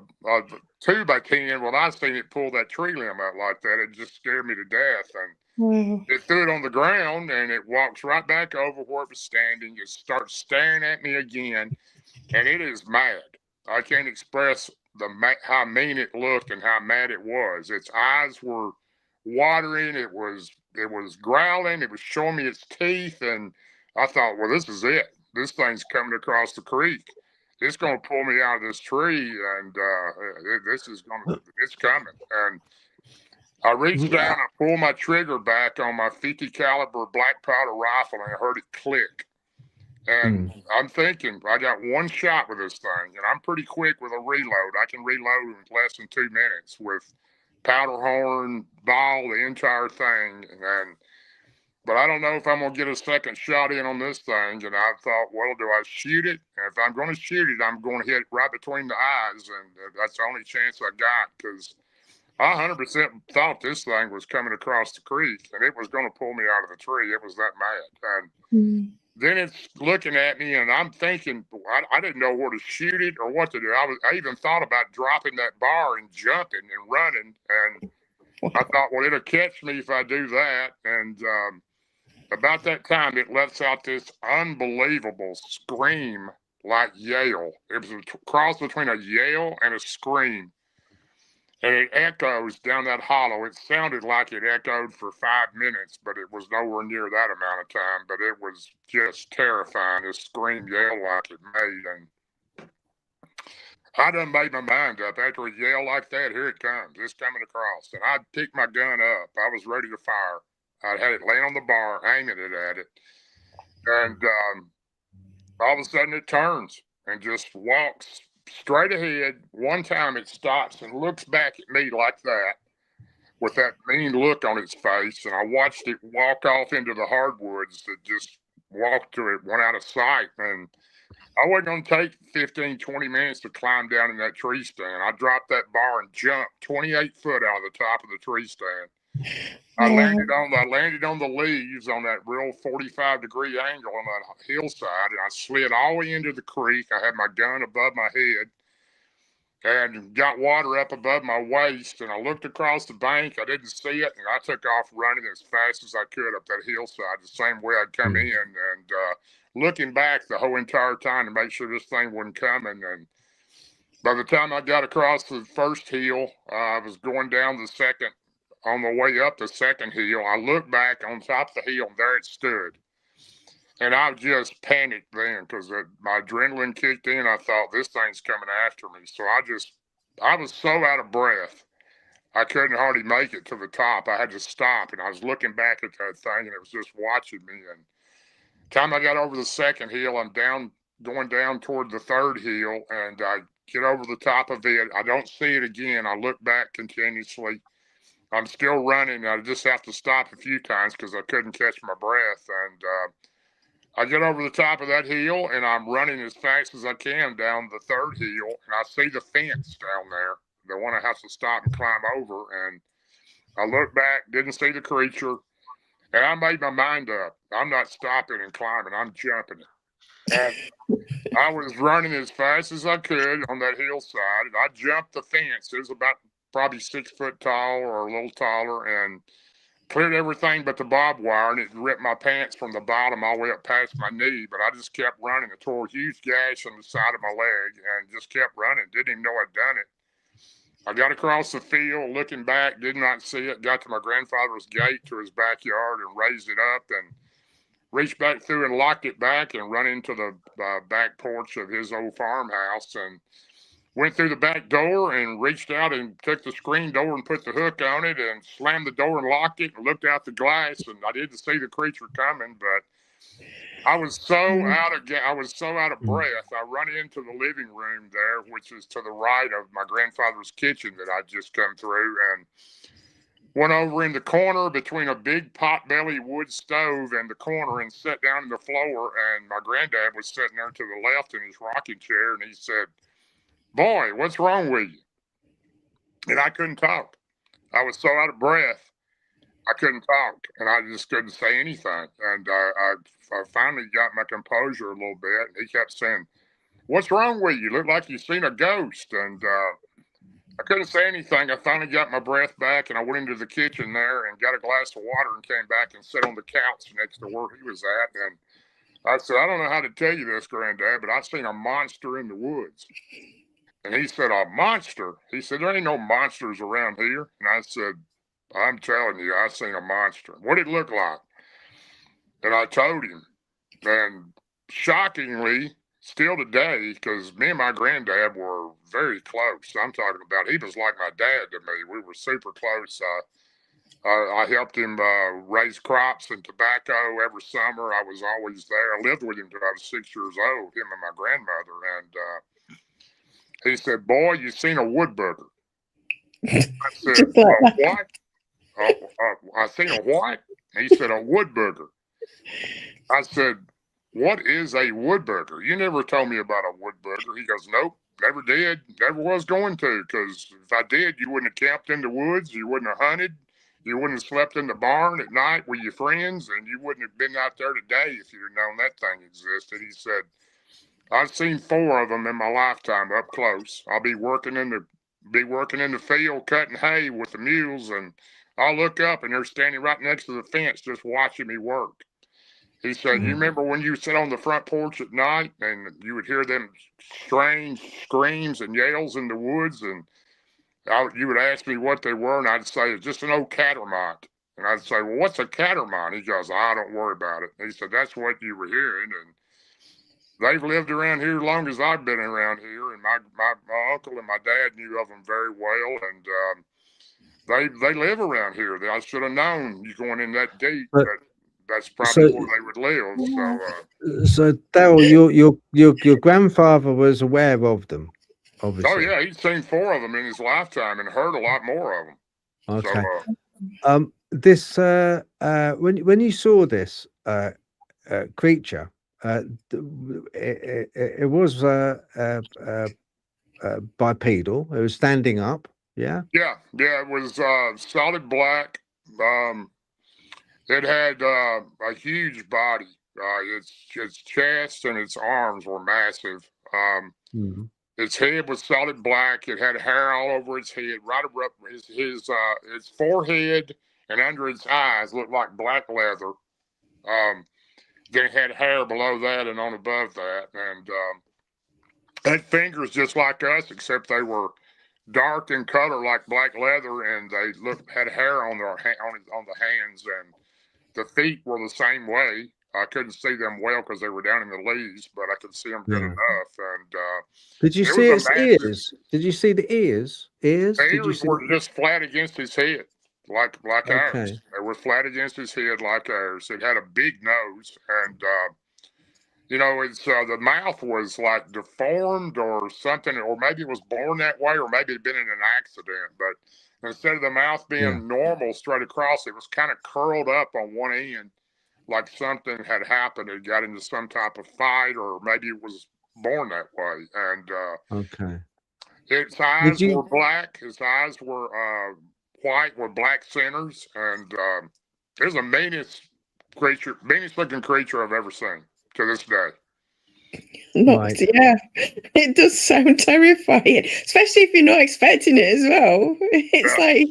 2 by 10 when I seen it pull that tree limb out like that. It just scared me to death. And it threw it on the ground, and it walks right back over where it was standing. It starts staring at me again, and it is mad. I can't express how mean it looked and how mad it was. Its eyes were watering. It was growling. It was showing me its teeth, and I thought, well, this is it. This thing's coming across the creek. It's going to pull me out of this tree, and it's coming. And I reached down, I pulled my trigger back on my 50 caliber black powder rifle, and I heard it click. And I'm thinking, I got one shot with this thing, and I'm pretty quick with a reload. I can reload in less than 2 minutes with powder horn, ball, the entire thing. But I don't know if I'm going to get a second shot in on this thing. And I thought, well, do I shoot it? And if I'm going to shoot it, I'm going to hit it right between the eyes. And that's the only chance I got, because I 100% thought this thing was coming across the creek, and it was going to pull me out of the tree. It was that mad. And then it's looking at me, and I'm thinking, I didn't know where to shoot it or what to do. I even thought about dropping that bar and jumping and running, and I thought, well, it'll catch me if I do that. And about that time, it lets out this unbelievable scream like yell. It was a cross between a yell and a scream. And it echoes down that hollow. It sounded like it echoed for 5 minutes, but it was nowhere near that amount of time. But it was just terrifying, this scream yell like it made. And I done made my mind up. After a yell like that, here it comes. It's coming across. And I picked my gun up. I was ready to fire. I had it laying on the bar, aiming it at it. And all of a sudden it turns and just walks straight ahead. One time it stops and looks back at me like that with that mean look on its face. And I watched it walk off into the hardwoods that just walked to it, went out of sight. And I wasn't going to take 15, 20 minutes to climb down in that tree stand. I dropped that bar and jumped 28 foot out of the top of the tree stand. I landed on the leaves on that real 45-degree angle on that hillside, and I slid all the way into the creek. I had my gun above my head and got water up above my waist, and I looked across the bank. I didn't see it, and I took off running as fast as I could up that hillside, the same way I'd come in, and looking back the whole entire time to make sure this thing wasn't coming. And by the time I got across the first hill, I was going down the second. On the way up the second hill, I looked back on top of the hill, and there it stood. And I just panicked then because my adrenaline kicked in. I thought, this thing's coming after me. So I was so out of breath, I couldn't hardly make it to the top. I had to stop, and I was looking back at that thing, and it was just watching me. And time I got over the second hill, I'm going down toward the third hill, and I get over the top of it. I don't see it again. I look back continuously. I'm still running. I just have to stop a few times because I couldn't catch my breath. And I get over the top of that hill, and I'm running as fast as I can down the third hill. And I see the fence down there, the one I have to stop and climb over. And I look back, didn't see the creature. And I made my mind up. I'm not stopping and climbing. I'm jumping it. And I was running as fast as I could on that hillside. And I jumped the fence. It was about probably 6 foot tall or a little taller, and cleared everything but the barbed wire, and it ripped my pants from the bottom all the way up past my knee. But I just kept running. I tore a huge gash on the side of my leg and just kept running. Didn't even know I'd done it. I got across the field, looking back, did not see it. Got to my grandfather's gate to his backyard and raised it up and reached back through and locked it back and run into the back porch of his old farmhouse and went through the back door and reached out and took the screen door and put the hook on it and slammed the door and locked it and looked out the glass. And I didn't see the creature coming, but I was so out of breath. I run into the living room there, which is to the right of my grandfather's kitchen that I'd just come through, and went over in the corner between a big potbelly wood stove and the corner and sat down on the floor. And my granddad was sitting there to the left in his rocking chair, and he said, "Boy, what's wrong with you?" And I couldn't talk. I was so out of breath, I couldn't talk, and I just couldn't say anything. And I finally got my composure a little bit, and he kept saying, "What's wrong with you? Look like you've seen a ghost." And I couldn't say anything. I finally got my breath back, and I went into the kitchen there and got a glass of water and came back and sat on the couch next to where he was at. And I said, "I don't know how to tell you this, Granddad, but I've seen a monster in the woods." And he said, "A monster?" He said, "There ain't no monsters around here." And I said, "I'm telling you, I seen a monster." "What did it look like?" And I told him. And shockingly, still today, because me and my granddad were very close. I'm talking about, he was like my dad to me. We were super close. I helped him raise crops and tobacco every summer. I was always there. I lived with him until I was 6 years old, him and my grandmother. And he said, "Boy, you seen a woodbugger." I said, "What?" I seen a what? He said, "A woodbugger." I said, "What is a woodbugger? You never told me about a woodbugger." He goes, "Nope, never did. Never was going to, because if I did, you wouldn't have camped in the woods. You wouldn't have hunted. You wouldn't have slept in the barn at night with your friends, and you wouldn't have been out there today if you'd have known that thing existed. He said, I've seen 4 of them in my lifetime up close. I'll be working in the field cutting hay with the mules, and I'll look up and they're standing right next to the fence just watching me work. He said, you remember when you sit on the front porch at night and you would hear them strange screams and yells in the woods, and you would ask me what they were, and I'd say, it's just an old catamite. And I'd say, well, what's a catamite? He goes, don't worry about it. He said, that's what you were hearing. And they've lived around here as long as I've been around here, and my uncle and my dad knew of them very well, and they live around here. I should have known you going in that deep, but that's probably where they would live. So Darrell, your grandfather was aware of them, obviously. Oh yeah, he'd seen 4 of them in his lifetime and heard a lot more of them. Okay. This when you saw this creature, it was bipedal. It was standing up. Yeah. Yeah. It was solid black. It had a huge body. Its chest and its arms were massive. Its head was solid black. It had hair all over its head, right up its forehead and under its eyes looked like black leather. Then it had hair below that and on above that, and had fingers just like us, except they were dark in color like black leather, and they had hair on the hands, and the feet were the same way. I couldn't see them well because they were down in the leaves, but I could see them good enough. And did you see its ears? Did you see the ears? The ears were just flat against his head, like ours. They were flat against his head like ours. It had a big nose, and it's the mouth was like deformed or something, or maybe it was born that way, or maybe it had been in an accident. But instead of the mouth being normal straight across, it was kind of curled up on one end, like something had happened. It got into some type of fight, or maybe it was born that way. And its eyes were black. His eyes were white with black centers, and it was the meanest looking creature I've ever seen to this day. Right. Yeah, it does sound terrifying, especially if you're not expecting it as well. It's like,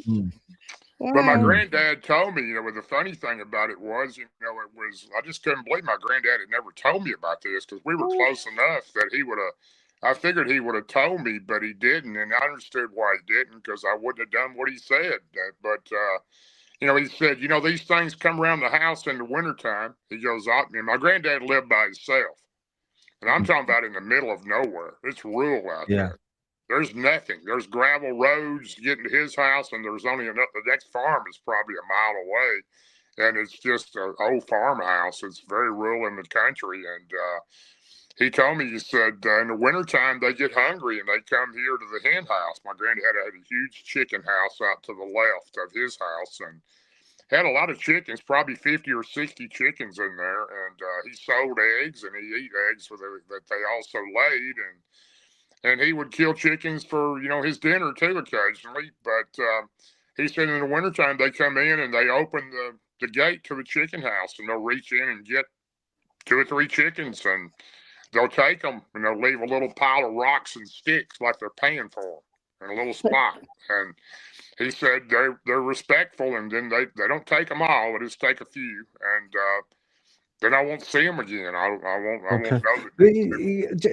wow. But my granddad told me, the funny thing about it was, I just couldn't believe my granddad had never told me about this, because we were close enough that I figured he would have told me, but he didn't, and I understood why he didn't, because I wouldn't have done what he said. But he said, these things come around the house in the wintertime. He goes, and my granddad lived by himself. And I'm talking about in the middle of nowhere. It's rural out there. There's nothing. There's gravel roads getting to his house, and there's only enough. The next farm is probably a mile away, and it's just an old farmhouse. It's very rural in the country. And he told me, he said, in the wintertime, they get hungry, and they come here to the hen house. My granddad had a huge chicken house out to the left of his house, and had a lot of chickens, probably 50 or 60 chickens in there, and he sold eggs, and he ate eggs that they also laid, and he would kill chickens for, his dinner too occasionally. But he said in the wintertime they come in and they open the gate to the chicken house, and they'll reach in and get 2 or 3 chickens, and they'll take them, and they'll leave a little pile of rocks and sticks like they're paying for them in a little spot. And he said they're respectful, and then they don't take them all. They just take a few, and then I won't see them again. I won't know.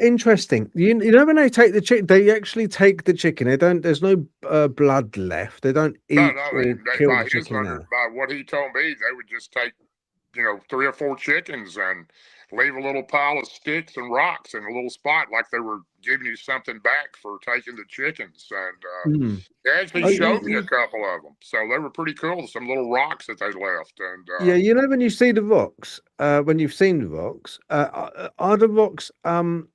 Interesting. You know, when they take the chicken, they actually take the chicken. They don't. There's no blood left. They don't eat or kill the chicken. By what he told me, they would just take 3 or 4 chickens and leave a little pile of sticks and rocks in a little spot, like they were giving you something back for taking the chickens. And they actually showed me a couple of them, so they were pretty cool. Some little rocks that they left. And when you see the rocks, when you've seen the rocks, are the rocks kind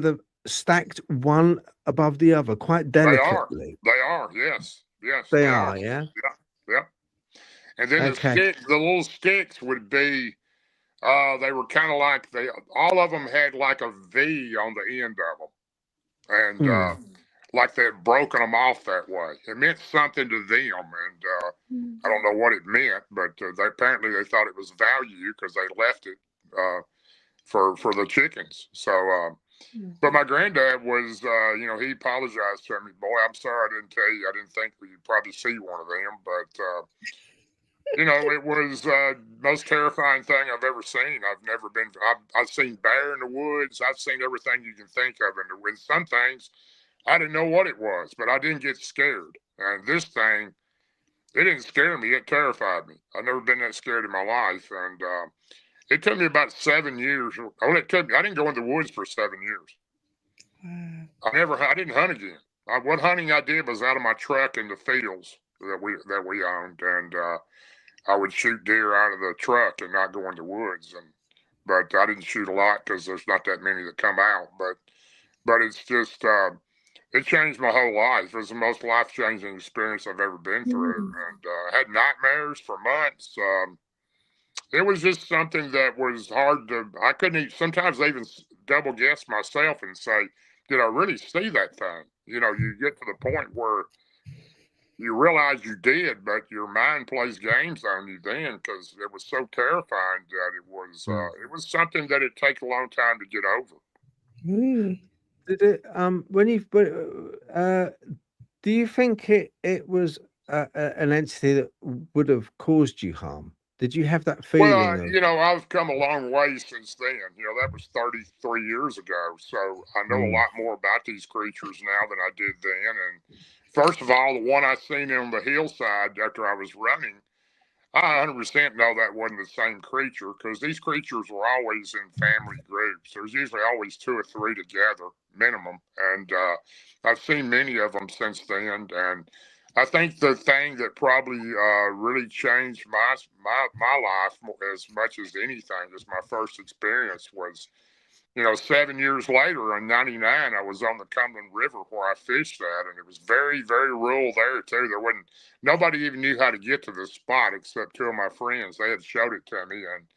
of stacked one above the other, quite delicately? They are. Yes. They are. Yeah. And then the little sticks would be. They were kind of like all of them had like a V on the end of them, and like they had broken them off that way. It meant something to them, and I don't know what it meant, but apparently they thought it was value because they left it for the chickens. So, but my granddad was, he apologized to me. Boy, I'm sorry I didn't tell you. I didn't think you'd probably see one of them, but it was the most terrifying thing I've ever seen. I've seen bear in the woods. I've seen everything you can think of in the woods. Some things I didn't know what it was, but I didn't get scared. And this thing, it didn't scare me. It terrified me. I've never been that scared in my life. And it took me about 7 years. I didn't go in the woods for 7 years. I didn't hunt again. What hunting I did was out of my truck in the fields that we owned, and I would shoot deer out of the truck and not go in the woods. But I didn't shoot a lot because there's not that many that come out. But it's just it changed my whole life. It was the most life-changing experience I've ever been through, and I had nightmares for months. It was just something that was hard to. I couldn't. Sometimes I even double guess myself and say, "Did I really see that thing?" You get to the point where you realize you did, but your mind plays games on you then because it was so terrifying that it was something that it'd take a long time to get over. Did it do you think it was an entity that would have caused you harm? Did you have that feeling? Well, I've come a long way since then. That was 33 years ago. So I know a lot more about these creatures now than I did then. And first of all, the one I seen on the hillside after I was running, I 100% know that wasn't the same creature because these creatures were always in family groups. There's usually always 2 or 3 together, minimum. And I've seen many of them since then. And I think the thing that probably really changed my life as much as anything, as my first experience was, 7 years later in '99, I was on the Cumberland River where I fished at, and it was very, very rural there too. Nobody even knew how to get to the spot except 2 of my friends. They had showed it to me, and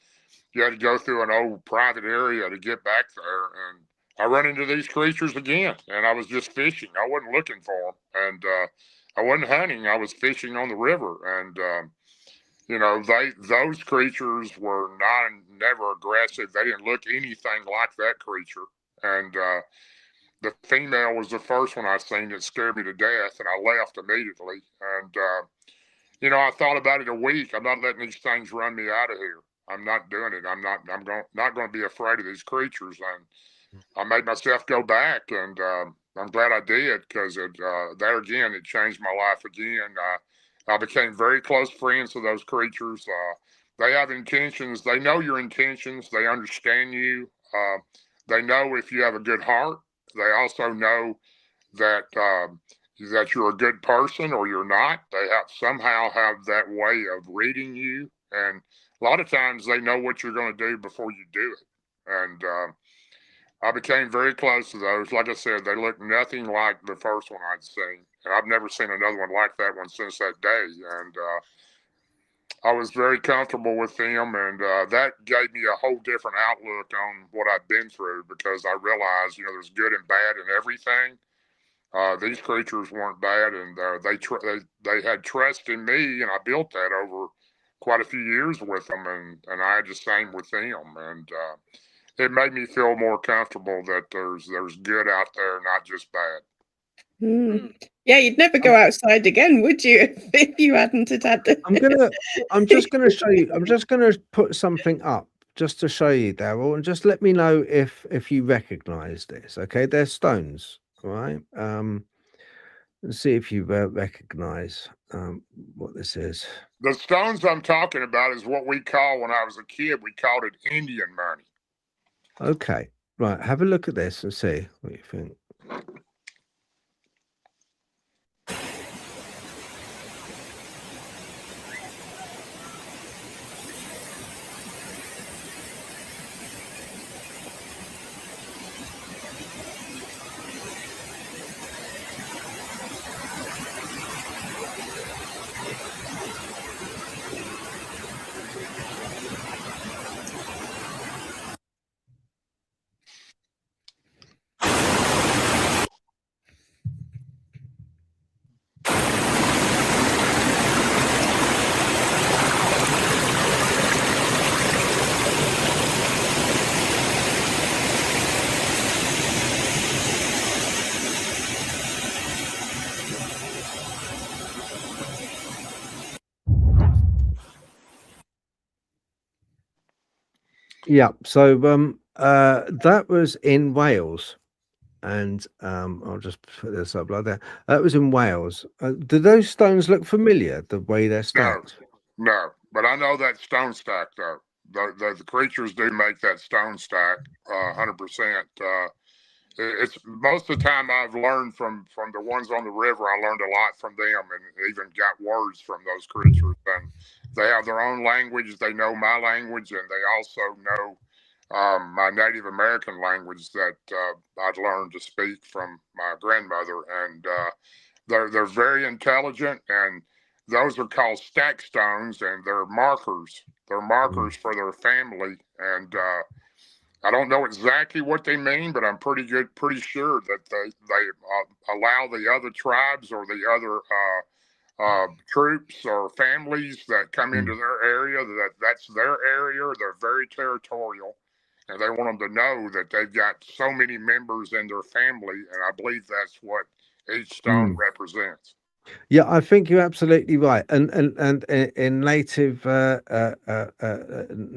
you had to go through an old private area to get back there. And I run into these creatures again, and I was just fishing. I wasn't looking for them, and I wasn't hunting. I was fishing on the river, and those creatures were never aggressive. They didn't look anything like that creature. And the female was the first one I seen that scared me to death, and I left immediately. And I thought about it a week. I'm not letting these things run me out of here. I'm not doing it. I'm not going to be afraid of these creatures. And I made myself go back, and I'm glad I did because there again, it changed my life again. I became very close friends with those creatures. They have intentions. They know your intentions. They understand you. They know if you have a good heart. They also know that you're a good person or you're not. They somehow have that way of reading you. And a lot of times they know what you're going to do before you do it. And I became very close to those. Like I said, they look nothing like the first one I'd seen. And I've never seen another one like that one since that day. And I was very comfortable with them. And that gave me a whole different outlook on what I'd been through because I realized, there's good and bad in everything. These creatures weren't bad, and they had trust in me, and I built that over quite a few years with them, and I had the same with them. And it made me feel more comfortable that there's good out there, not just bad. Yeah, you'd never go outside again, would you, if you hadn't had this? I'm just gonna show you. I'm just gonna put something up just to show you, Darrell, and just let me know if you recognize this. Okay, they're stones, right? Let's see if you recognize what this is. The stones I'm talking about is what we call, when I was a kid, we called it Indian money. Okay, right. Have a look at this and see what you think. Yeah. So that was in Wales. And I'll just put this up like that. That was in Wales. Do those stones look familiar, the way they're No, stacked? no, but I know that stone stack though. The creatures do make that stone stack 100%. It's most of the time I've learned from the ones on the river. I learned a lot from them, and even got words from those creatures. And they have their own language. They know my language, and they also know my Native American language that I'd learned to speak from my grandmother. And they're very intelligent, and those are called stack stones, and they're markers. They're Mm. markers for their family, and I don't know exactly what they mean, but I'm pretty sure that they allow the other tribes or the other troops or families that come Mm. into their area that's their area. They're very territorial, and they want them to know that they've got so many members in their family, and I believe that's what each stone Mm. represents. Yeah, I think you're absolutely right. And in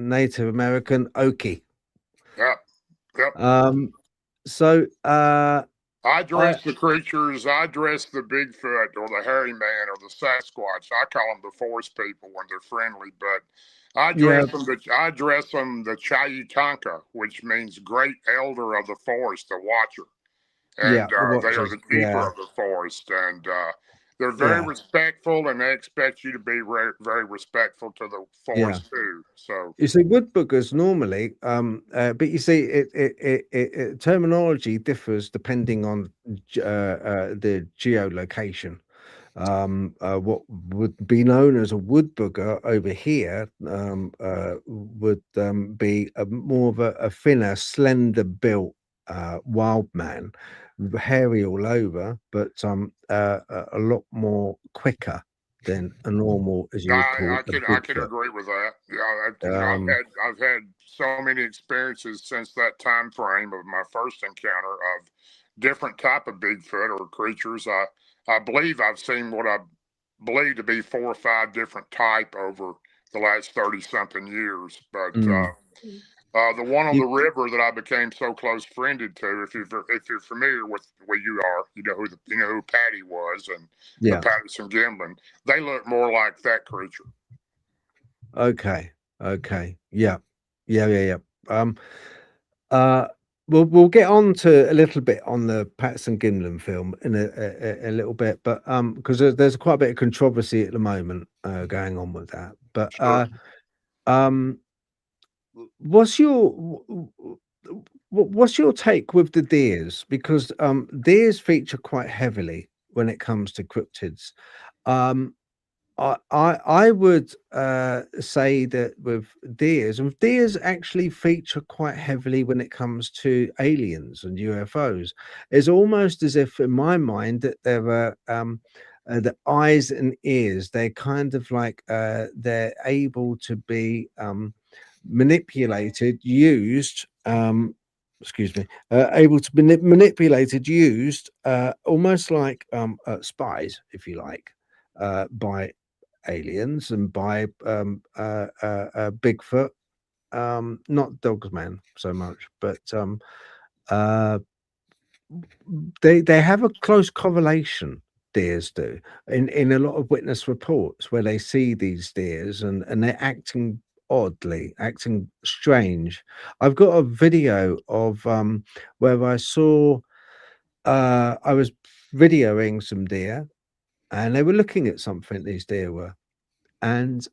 Native American, Okie. Yep, yep. Um, so I I dress the creatures. I dress the Bigfoot or the hairy man or the Sasquatch. I call them the forest people when they're friendly, but yeah, I dress them the Chayitanka, which means great elder of the forest, the watcher, yeah, and the they are Watchers. the keeper Yeah, of the forest, and they're very yeah, respectful, and they expect you to be very respectful to the yeah. forest too. So You see, woodbuggers normally, but you see, terminology differs depending on the geolocation. What would be known as a woodbugger over here would be more of a thinner, slender built wild man, hairy all over, but a lot more quicker than a normal, as you would call a I can Bigfoot. agree with that. Yeah, Um, I've had so many experiences since that time frame of my first encounter of different type of Bigfoot or creatures. I believe I've seen what I believe to be 4 or 5 different type over the last 30 something years. But mm, the one on you, the river that I became so close friended to, if you're familiar with where you are, you know who Patty was and the yeah, Patterson Gimlin. They look more like that creature. okay, okay, yeah, yeah. Um, Uh, we'll get on to a little bit on the Patterson Gimlin film in a little bit, but because there's quite a bit of controversy at the moment going on with that. But Sure. um, what's your what's your take with the deers? Because deers feature quite heavily when it comes to cryptids. Um, I would say that with deers actually feature quite heavily when it comes to aliens and UFOs. It's almost as if, in my mind, that there are the eyes and ears. They're kind of like they're able to be manipulated, used. Excuse me, able to be manipulated, used, almost like spies, if you like, by aliens and by Bigfoot, not Dogman so much, but uh, they have a close correlation. Deers do in a lot of witness reports where they see these deers and they're acting oddly, acting strange. I've got a video of where I saw I was videoing some deer and they were looking at something. These deer were, and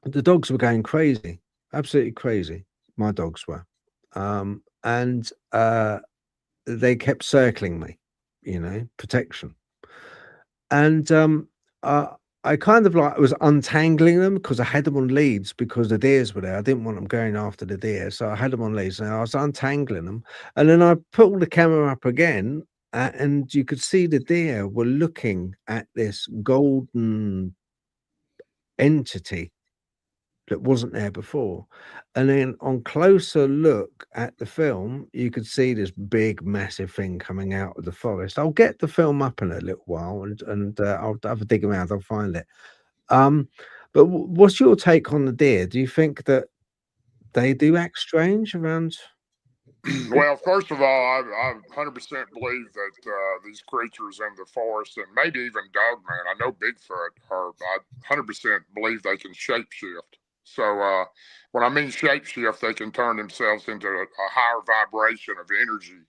the dogs were going crazy, absolutely crazy. My dogs were, and they kept circling me, protection. And I kind of like was untangling them because I had them on leads because the deers were there. I didn't want them going after the deer, so I had them on leads, and I was untangling them. And then I pulled the camera up again, and you could see the deer were looking at this golden entity that wasn't there before. And then on closer look at the film, you could see this big, massive thing coming out of the forest. I'll get the film up in a little while and I'll have a dig around, I'll find it. Um, but what's your take on the deer? Do you think that they do act strange around. Well, first of all, I 100% believe that these creatures in the forest, and maybe even Dogman, I know Bigfoot, I 100% believe they can shapeshift. So when I mean shapeshift, they can turn themselves into a higher vibration of energy,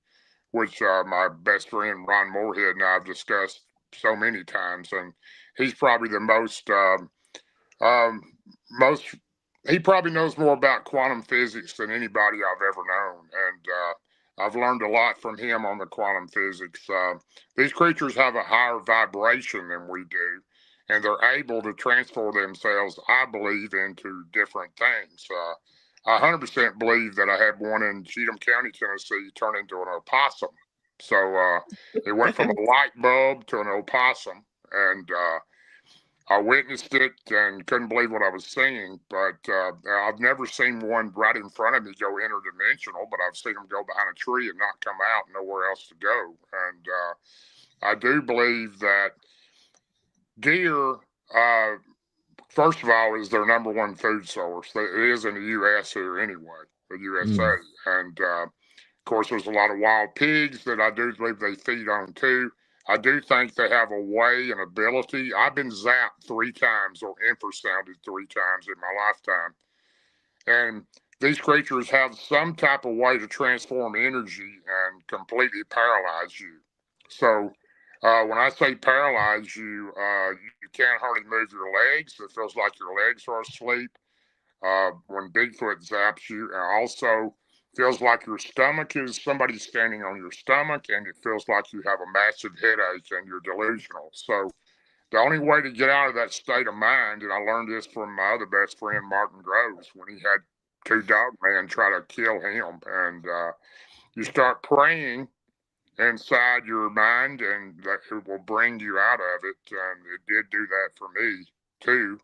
which my best friend Ron Moorhead and I have discussed so many times. And he's probably the most he probably knows more about quantum physics than anybody I've ever known, and I've learned a lot from him on the quantum physics. These creatures have a higher vibration than we do, and they're able to transfer themselves, I believe, into different things. I 100% believe that I had one in Cheatham County, Tennessee, turn into an opossum. So it went from a light bulb to an opossum, and I witnessed it and couldn't believe what I was seeing, but I've never seen one right in front of me go interdimensional, but I've seen them go behind a tree and not come out, nowhere else to go. And I do believe that deer, first of all, is their number one food source. It is in the U.S. here anyway, the USA. And of course, there's a lot of wild pigs that I do believe they feed on too. I do think they have a way and ability. I've been zapped 3 times or infrasounded 3 times in my lifetime. And these creatures have some type of way to transform energy and completely paralyze you. So when I say paralyze you, you can't hardly move your legs. It feels like your legs are asleep. When Bigfoot zaps you, and also feels like your stomach is somebody standing on your stomach, and it feels like you have a massive headache and you're delusional. So the only way to get out of that state of mind, and I learned this from my other best friend, Martin Groves, when he had 2 Dogmen try to kill him. And you start praying inside your mind, and that it will bring you out of it. And it did do that for me, too,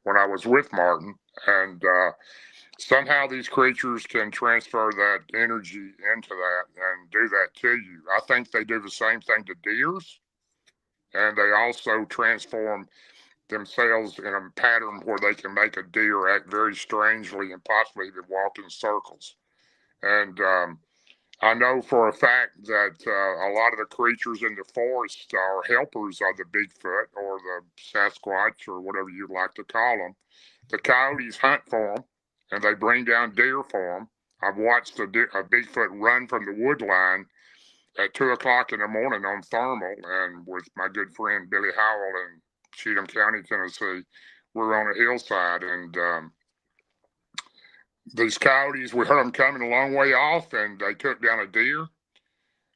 when I was with Martin. And somehow these creatures can transfer that energy into that and do that to you. I think they do the same thing to deers, and they also transform themselves in a pattern where they can make a deer act very strangely and possibly even walk in circles. And I know for a fact that a lot of the creatures in the forest are helpers of the Bigfoot or the Sasquatch or whatever you'd like to call them. The coyotes hunt for them, and they bring down deer for them. I've watched a Bigfoot run from the wood line at 2 o'clock in the morning on thermal, and with my good friend Billy Howell in Cheatham County, Tennessee, we're on a hillside, and these coyotes, we heard them coming a long way off, and they took down a deer.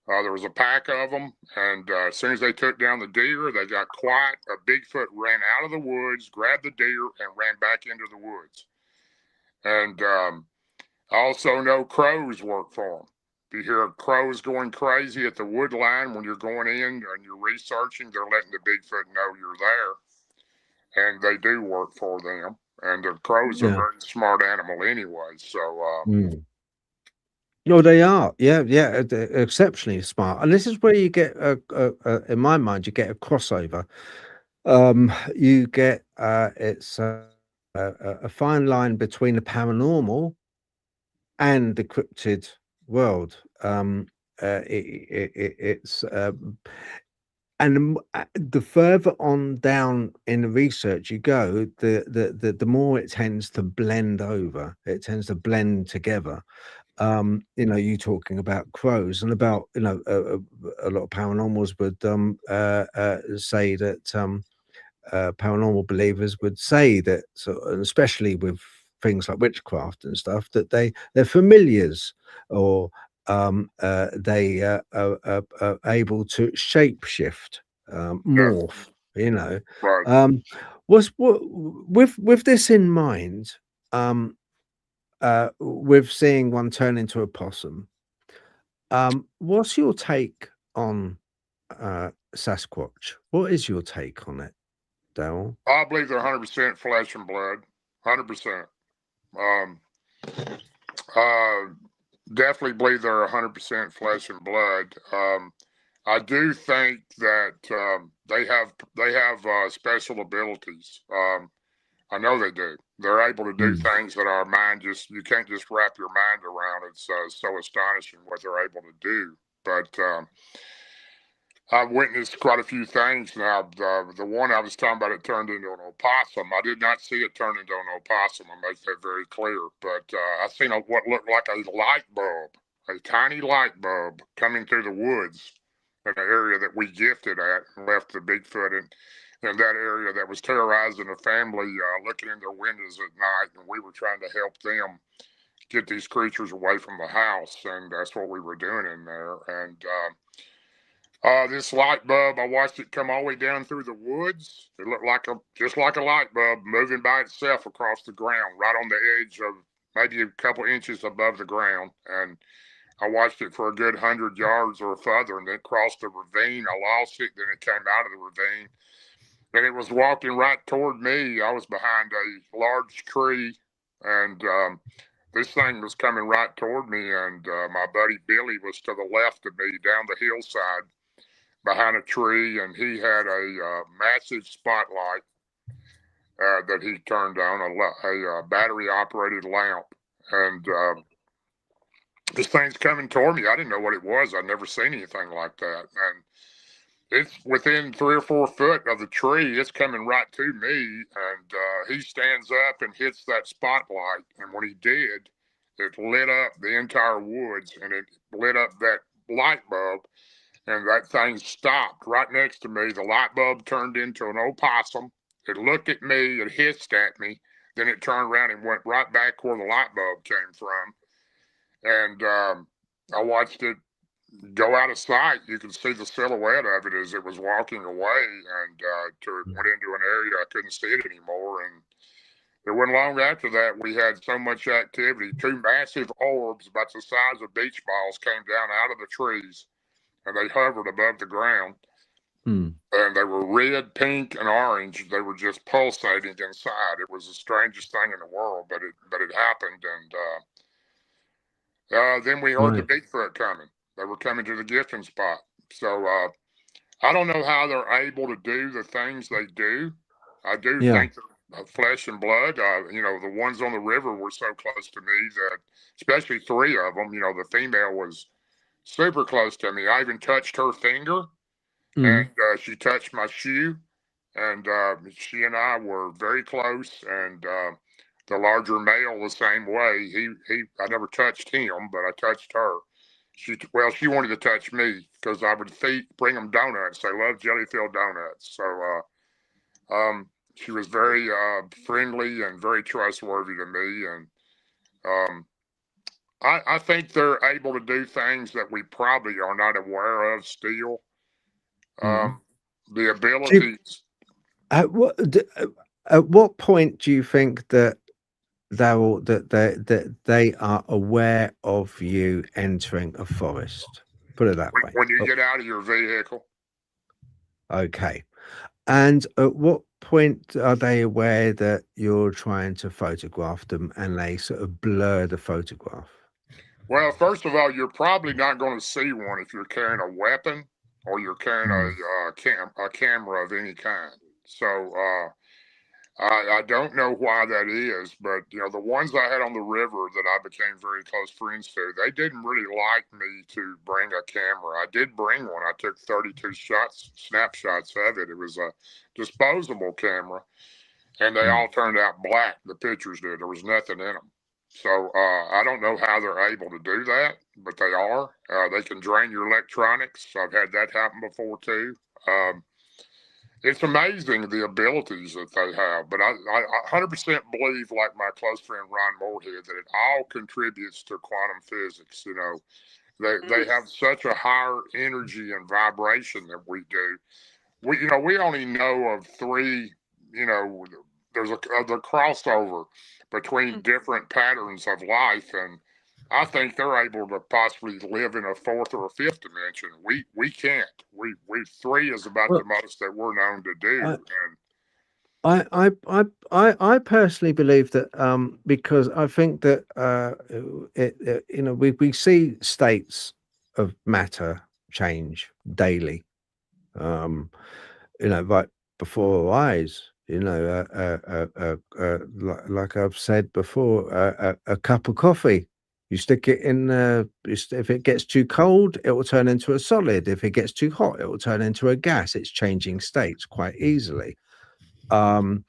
There was a pack of them, and as soon as they took down the deer, they got quiet. A Bigfoot ran out of the woods, grabbed the deer, and ran back into the woods. And I also know crows work for them. If you hear crows going crazy at the wood line when you're going in and you're researching, they're letting the Bigfoot know you're there. And they do work for them. And the crows are a very smart animal anyway. So No, they are. Yeah, they're exceptionally smart. And this is where you get, in my mind, you get a crossover. You get it's a fine line between the paranormal and the cryptid world. It's and the further on down in the research you go, the more it tends to blend over. It tends to blend together. You know, you talking about crows and about, you know, a lot of paranormals would say that paranormal believers would say that, so, and especially with things like witchcraft and stuff, that they're familiars, or they are able to shapeshift, morph, you know. right. What with this in mind, with seeing one turn into a possum, what's your take on Sasquatch? What is your take on it, Darrell? I believe they're 100% flesh and blood. 100%. Definitely believe they're 100% flesh and blood. I do think that they have special abilities. I know they do. They're able to do Mm. things that our mind you can't just wrap your mind around. It's so astonishing what they're able to do. But I've witnessed quite a few things now. The one I was talking about, it turned into an opossum. I did not see it turn into an opossum. I make that very clear. But I seen what looked like a light bulb, a tiny light bulb coming through the woods in an area that we gifted at and left the Bigfoot in that area that was terrorizing a family, looking in their windows at night, and we were trying to help them get these creatures away from the house, and that's what we were doing in there. And this light bulb, I watched it come all the way down through the woods. It looked like just like a light bulb moving by itself across the ground, right on the edge of maybe a couple inches above the ground. And I watched it for a good 100 yards or further, and then crossed the ravine. I lost it, then it came out of the ravine. And it was walking right toward me. I was behind a large tree, and this thing was coming right toward me. And my buddy Billy was to the left of me down the hillside behind a tree, and he had a massive spotlight that he turned on, a battery-operated lamp. And this thing's coming toward me. I didn't know what it was. I'd never seen anything like that. And it's within 3 or 4 foot of the tree. It's coming right to me, and he stands up and hits that spotlight. And when he did, it lit up the entire woods, and it lit up that light bulb, and that thing stopped right next to me. The light bulb turned into an opossum. It looked at me, it hissed at me, then it turned around and went right back where the light bulb came from. And I watched it go out of sight. You could see the silhouette of it as it was walking away, and went into an area I couldn't see it anymore. And it wasn't long after that we had so much activity. 2 massive orbs about the size of beach balls came down out of the trees, and they hovered above the ground. And they were red, pink, and orange. They were just pulsating inside. It was the strangest thing in the world, but it happened. And then we heard the Bigfoot coming. They were coming to the gifting spot. So I don't know how they're able to do the things they do. I do think they're flesh and blood. The ones on the river were so close to me that, especially 3 of them, the female was super close to me. I even touched her finger, and she touched my shoe, and she and I were very close. And the larger male the same way. I never touched him, but I touched her. She wanted to touch me because I would bring them donuts. They love jelly-filled donuts. So she was very friendly and very trustworthy to me. And I think they're able to do things that we probably are not aware of still. The abilities. At what point do you think that they are aware of you entering a forest? Put it that way. When you get out of your vehicle. Okay. And at what point are they aware that you're trying to photograph them and they sort of blur the photograph? Well, first of all, you're probably not going to see one if you're carrying a weapon or you're carrying a camera of any kind. So I don't know why that is, but the ones I had on the river that I became very close friends to, they didn't really like me to bring a camera. I did bring one. I took 32 snapshots of it. It was a disposable camera, and they all turned out black. The pictures did. There was nothing in them. So I don't know how they're able to do that, but they are. They can drain your electronics. I've had that happen before too. It's amazing the abilities that they have, but I 100% believe, like my close friend Ron Moorhead, that it all contributes to quantum physics. They have such a higher energy and vibration than we do. We only know of 3. There's a crossover between different patterns of life, and I think they're able to possibly live in a 4th or a 5th dimension. We can't. We 3 is about the most that we're known to do. I personally believe that because I think that we see states of matter change daily, right before our eyes. You know, like I've said before, a cup of coffee. You stick it in. If it gets too cold, it will turn into a solid. If it gets too hot, it will turn into a gas. It's changing states quite easily. And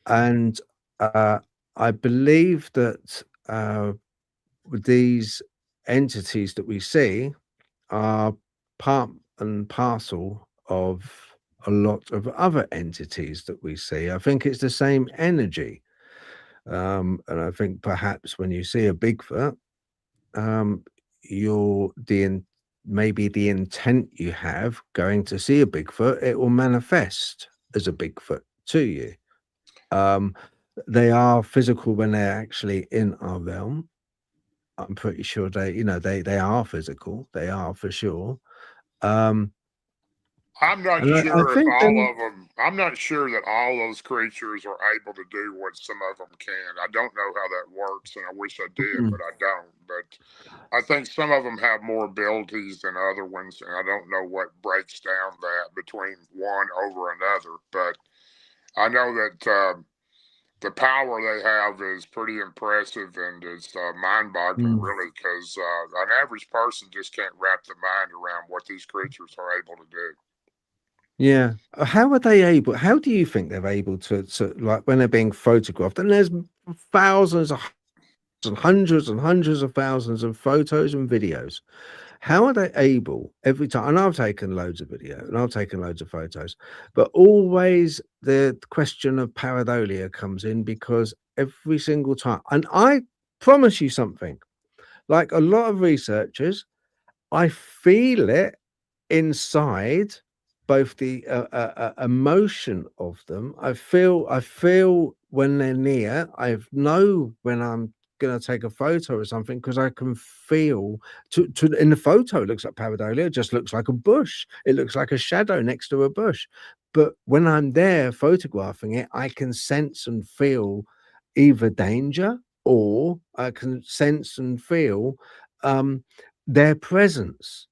I believe that these entities that we see are part and parcel of a lot of other entities that we see. I think it's the same energy. And I think perhaps when you see a Bigfoot, maybe the intent you have going to see a Bigfoot, it will manifest as a Bigfoot to you. They are physical when they're actually in our realm. I'm pretty sure they are physical. They are for sure. I'm not And I sure if think all then, of them. I'm not sure that all those creatures are able to do what some of them can. I don't know how that works, and I wish I did, but I don't. But I think some of them have more abilities than other ones, and I don't know what breaks down that between one over another. But I know that the power they have is pretty impressive, and it's mind-boggling, really, because an average person just can't wrap their mind around what these creatures are able to do. yeah. How are they able? How do you think they're able to like when they're being photographed? And there's thousands of and hundreds of thousands of photos and videos. How are they able every time? And I've taken loads of video and I've taken loads of photos, but always the question of pareidolia comes in because every single time, and I promise you something, like a lot of researchers, I feel it inside both the emotion of them. I feel when they're near. I know when I'm gonna take a photo or something because I can feel to in the photo it looks like pareidolia, it just looks like a bush. It looks like a shadow next to a bush. But when I'm there photographing it, I can sense and feel either danger or I can sense and feel their presence.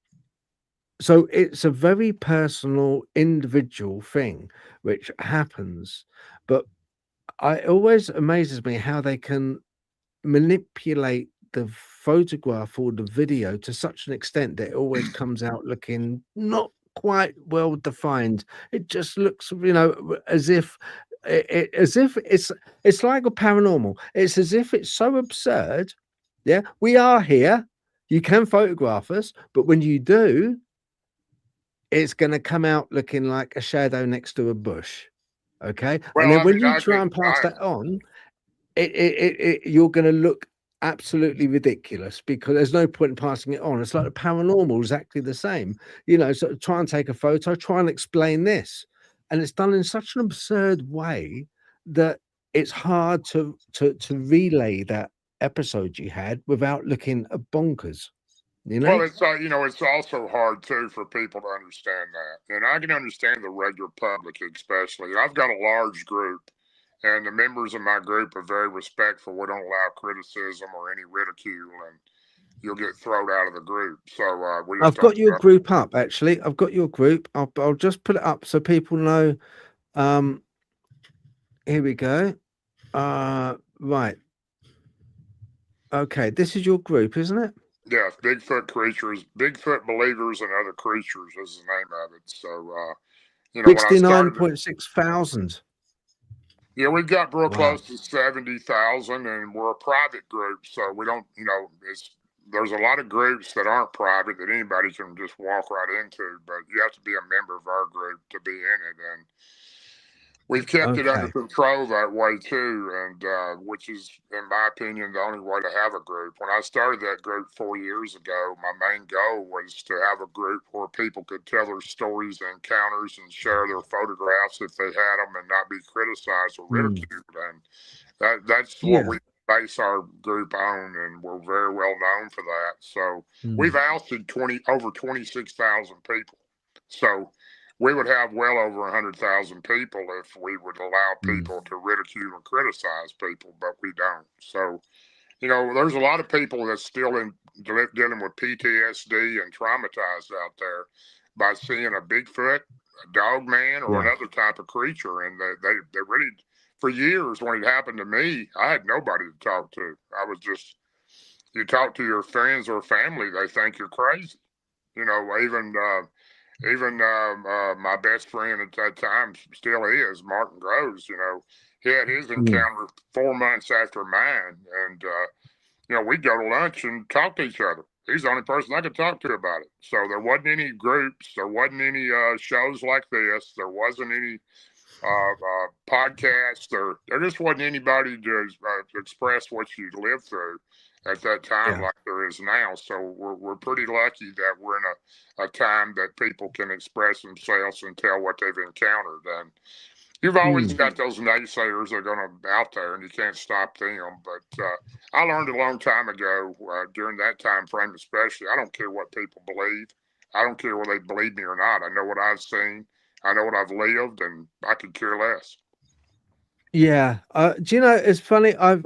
So it's a very personal, individual thing which happens. But it always amazes me how they can manipulate the photograph or the video to such an extent that it always comes out looking not quite well defined. It just looks, as if it's like a paranormal. It's as if it's so absurd. Yeah, we are here. You can photograph us, but when you do, it's going to come out looking like a shadow next to a bush. Okay. And Well, then I when mean, you try and pass that on, you're going to look absolutely ridiculous because there's no point in passing it on. It's like the paranormal, exactly the same. So try and take a photo, try and explain this. And it's done in such an absurd way that it's hard to relay that episode you had without looking bonkers. well, it's also hard too for people to understand that, and I can understand the regular public especially. I've got a large group, and the members of my group are very respectful. We don't allow criticism or any ridicule, and you'll get thrown out of the group. So we just I've don't. got your group up, actually. I've got your group. I'll just put it up so people know. Here we go. Right. Okay, this is your group, isn't it? Yes, Bigfoot creatures, Bigfoot believers, and other creatures is the name of it. So when I started it, 69.6 thousand. yeah, we've got real Wow. close to 70,000, and we're a private group, so we don't, there's a lot of groups that aren't private that anybody can just walk right into, but you have to be a member of our group to be in it, and we've kept it under Okay. control that way too, and which is, in my opinion, the only way to have a group. When I started that group 4 years ago, my main goal was to have a group where people could tell their stories and encounters and share their photographs if they had them and not be criticized or ridiculed. And that's what Yeah. we base our group on, and we're very well known for that. So we've Mm. ousted over 26,000 people. So we would have well over 100,000 people if we would allow Mm. people to ridicule and criticize people, but we don't. So, there's a lot of people that's still dealing with PTSD and traumatized out there by seeing a Bigfoot, Dogman or another type of creature. And they really, for years when it happened to me, I had nobody to talk to. I was just, you talk to your friends or family, they think you're crazy. You know, even my best friend at that time still is, Martin Groves, you know, he had his encounter 4 months after mine. And, you know, we'd go to lunch and talk to each other. He's the only person I could talk to about it. So there wasn't any groups. There wasn't any shows like this. There wasn't any podcasts. There just wasn't anybody to express what you lived through at that time like there is now. So we're pretty lucky that we're in a time that people can express themselves and tell what they've encountered. And you've always got those naysayers that are going to out there, and you can't stop them. But I learned a long time ago, during that time frame especially, I don't care what people believe. I don't care whether they believe me or not. I know what I've seen. I know what I've lived, and I could care less. Yeah. Do you know, it's funny. I'll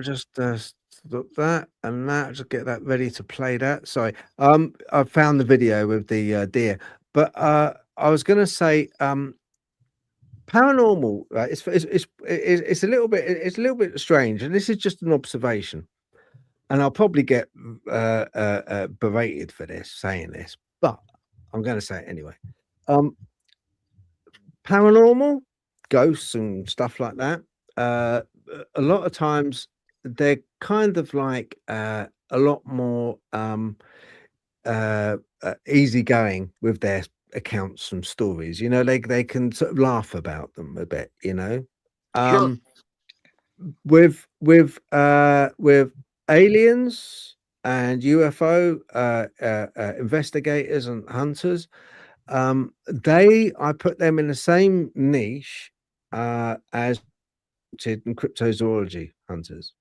just stop that and that. Just get that ready to play that. Sorry. I found the video with the deer, but I was going to say, paranormal, right? It's a little bit strange, and this is just an observation. And I'll probably get berated for this, saying this, but I'm going to say it anyway. Paranormal, ghosts and stuff like that. A lot of times they're kind of like a lot more easygoing with their accounts and stories. You know, they can sort of laugh about them a bit. You know, Sure. with aliens and UFO investigators and hunters, I put them in the same niche as cryptozoology hunters.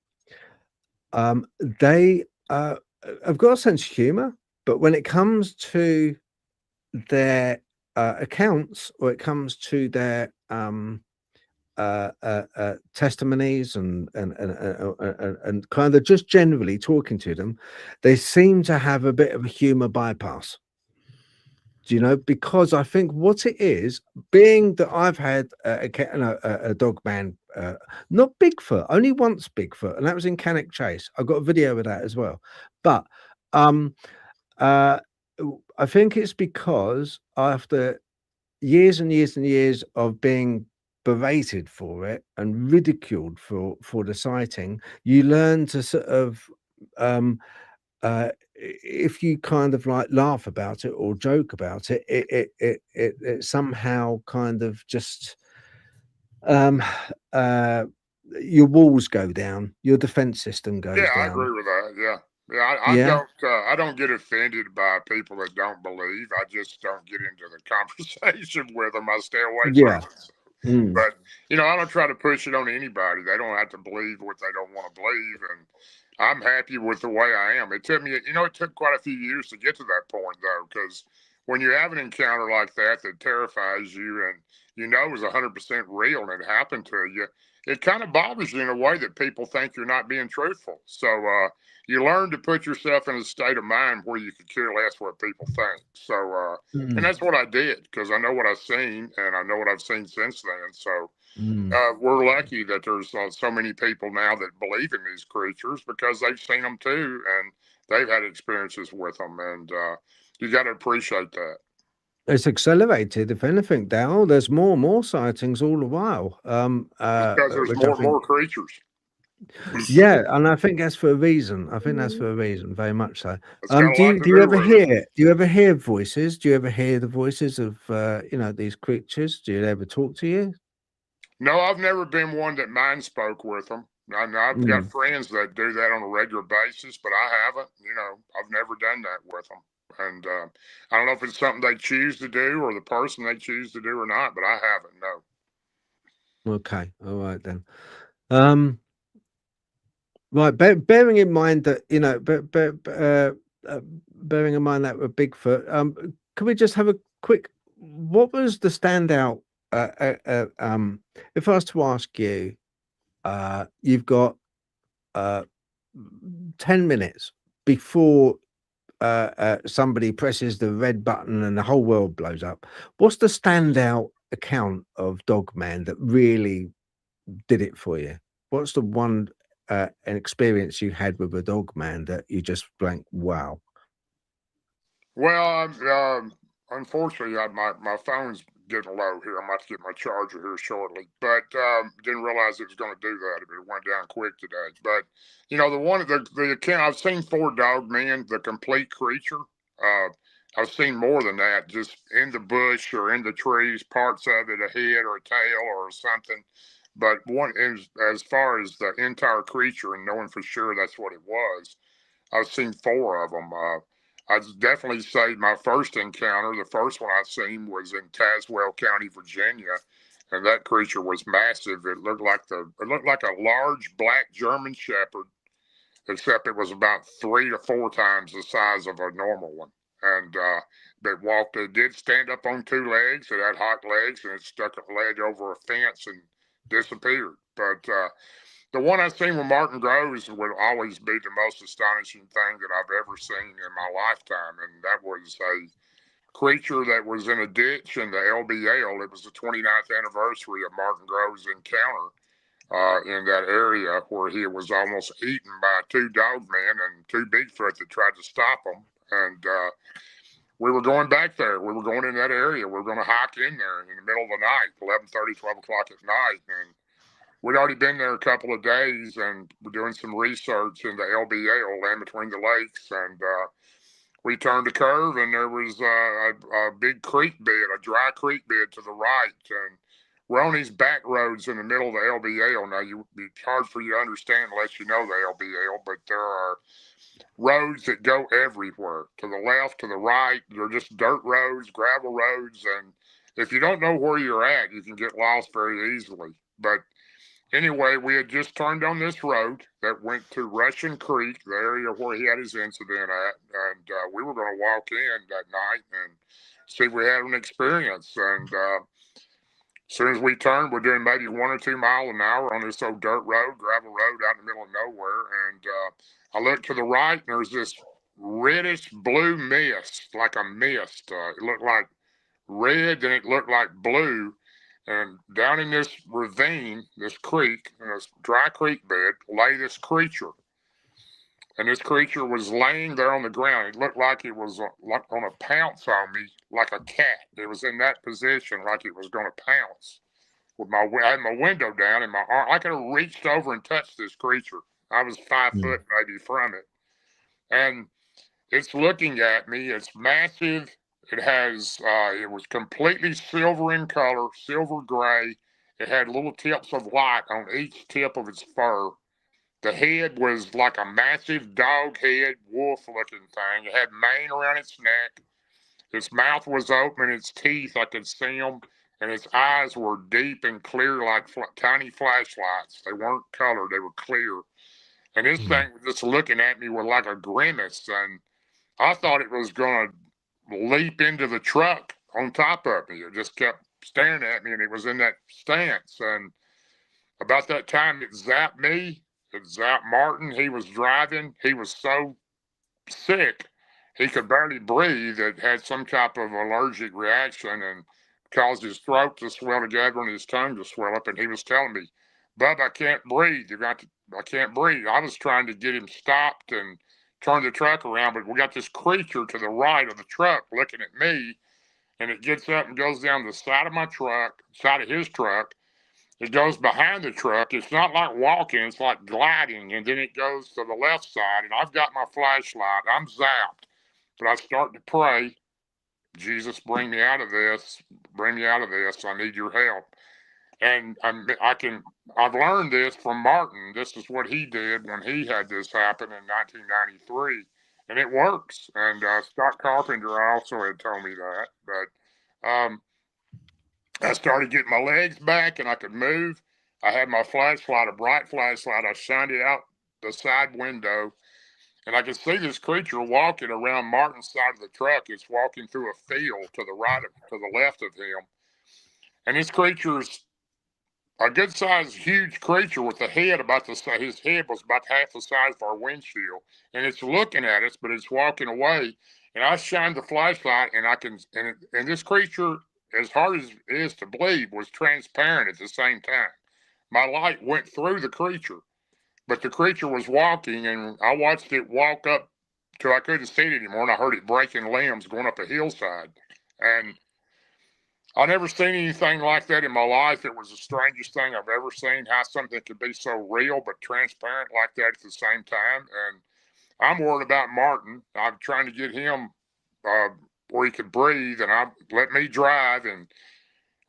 They have got a sense of humor, but when it comes to their accounts, or it comes to their testimonies and kind of just generally talking to them, they seem to have a bit of a humor bypass. Do you know? Because I think what it is, being that I've had a Dogman, not Bigfoot, only once Bigfoot, and that was in Cannock Chase. I've got a video of that as well. But I think it's because after years and years and years of being berated for it and ridiculed for the sighting, you learn to sort of if you kind of like laugh about it or joke about it, it somehow kind of just your walls go down, your defense system goes down. I agree with that. Yeah. I don't get offended by people that don't believe. I just don't get into the conversation with them. I stay away from it. So. But you know, I don't try to push it on anybody. They don't have to believe what they don't want to believe, and I'm happy with the way I am. It took me, you know, it took quite a few years to get to that point, though, because when you have an encounter like that terrifies you, and you know is 100% real, and it happened to you, it kind of bothers you in a way that people think you're not being truthful. So you learn to put yourself in a state of mind where you could care less what people think. So, and that's what I did, because I know what I've seen, and I know what I've seen since then. So we're lucky that there's so many people now that believe in these creatures because they've seen them too, and they've had experiences with them. And you got to appreciate that. It's accelerated, if anything, Darrell. There's more and more sightings all the while. Because there's more and more creatures. Yeah, and I think that's for a reason. I think that's for a reason, very much so. Do you ever hear voices? Do you ever hear the voices of you know, these creatures? Do they ever talk to you? No, I've never been one that mind spoke with them. I've got friends that do that on a regular basis, but I haven't. You know, I've never done that with them. And I don't know if it's something they choose to do or the person they choose to do or not, but I haven't, no. Okay, all right then. Right, bearing in mind that, you know, bearing in mind that with Bigfoot, can we just have a quick, what was the standout? If I was to ask you, you've got 10 minutes before somebody presses the red button and the whole world blows up. What's the standout account of Dogman that really did it for you? What's the one an experience you had with a Dogman that you just blank, wow? Well, unfortunately, my phone's getting low here. I'm about to get my charger here shortly, but didn't realize it was going to do that. It went down quick today. But you know, the account I've seen 4 Dogmen, the complete creature. I've seen more than that, just in the bush or in the trees, parts of it, a head or a tail or something. But as far as the entire creature and knowing for sure that's what it was, I've seen 4 of them. I'd definitely say my first encounter, the first one I seen, was in Tazewell County, Virginia, and that creature was massive. It looked like a large black German Shepherd, except it was about 3 to 4 times the size of a normal one. And it did stand up on 2 legs. It had hot legs, and it stuck a leg over a fence and disappeared. But the one I've seen with Martin Groves would always be the most astonishing thing that I've ever seen in my lifetime. And that was a creature that was in a ditch in the LBL. It was the 29th anniversary of Martin Groves' encounter in that area, where he was almost eaten by 2 Dogmen and 2 Bigfoot that tried to stop him. And we were going back there. We were going in that area. We were going to hike in there in the middle of the night, 11:30, 12 o'clock at night. And we'd already been there a couple of days, and we're doing some research in the LBL, Land Between the Lakes. And we turned a curve, and there was a big creek bed, a dry creek bed to the right. And we're on these back roads in the middle of the LBL. Now, it's hard for you to understand unless you know the LBL, but there are roads that go everywhere, to the left, to the right. They're just dirt roads, gravel roads, and if you don't know where you're at, you can get lost very easily. But anyway, we had just turned on this road that went to Russian Creek, the area where he had his incident at, and we were going to walk in that night and see if we had an experience. And as soon as we turned, we're doing maybe 1 or 2 miles an hour on this old dirt road, gravel road out in the middle of nowhere. And I looked to the right, and there's this reddish blue mist, like a mist. It looked like red, and it looked like blue. And down in this ravine, this creek, in this dry creek bed, lay this creature. And this creature was laying there on the ground. It looked like it was like on a pounce on me, like a cat. It was in that position, like it was going to pounce. I had my window down, and my arm, I could have reached over and touched this creature. I was 5 foot maybe from it. And it's looking at me. It's massive. It was completely silver in color, silver gray. It had little tips of light on each tip of its fur. The head was like a massive dog head, wolf-looking thing. It had mane around its neck. Its mouth was open, its teeth, I could see them, and its eyes were deep and clear like tiny flashlights. They weren't colored, they were clear. And this thing was just looking at me with like a grimace, and I thought it was going to leap into the truck on top of me. It just kept staring at me, and it was in that stance. And about that time, it zapped me. It zapped Martin. He was driving. He was so sick, he could barely breathe. It had some type of allergic reaction and caused his throat to swell together and his tongue to swell up. And he was telling me, "Bub, I can't breathe. I can't breathe." I was trying to get him stopped and turn the truck around, but we got this creature to the right of the truck looking at me, and it gets up and goes down the side of my truck, side of his truck. It goes behind the truck. It's not like walking, it's like gliding. And then it goes to the left side. And I've got my flashlight. I'm zapped. But I start to pray, "Jesus, bring me out of this. Bring me out of this. I need your help." And I've learned this from Martin. This is what he did when he had this happen in 1993. And it works. And Scott Carpenter also had told me that. But I started getting my legs back, and I could move. I had my flashlight, a bright flashlight. I shined it out the side window, and I could see this creature walking around Martin's side of the truck. It's walking through a field to the left of him. And this creature's a good sized, huge creature with a head about the size. His head was about half the size of our windshield, and it's looking at us, but it's walking away. And I shined the flashlight, and and this creature, as hard as it is to believe, was transparent at the same time. My light went through the creature, but the creature was walking, and I watched it walk up till I couldn't see it anymore, and I heard it breaking limbs going up a hillside. And I never seen anything like that in my life. It was the strangest thing I've ever seen. How something could be so real but transparent like that at the same time. And I'm worried about Martin. I'm trying to get him where he could breathe, and I let me drive. And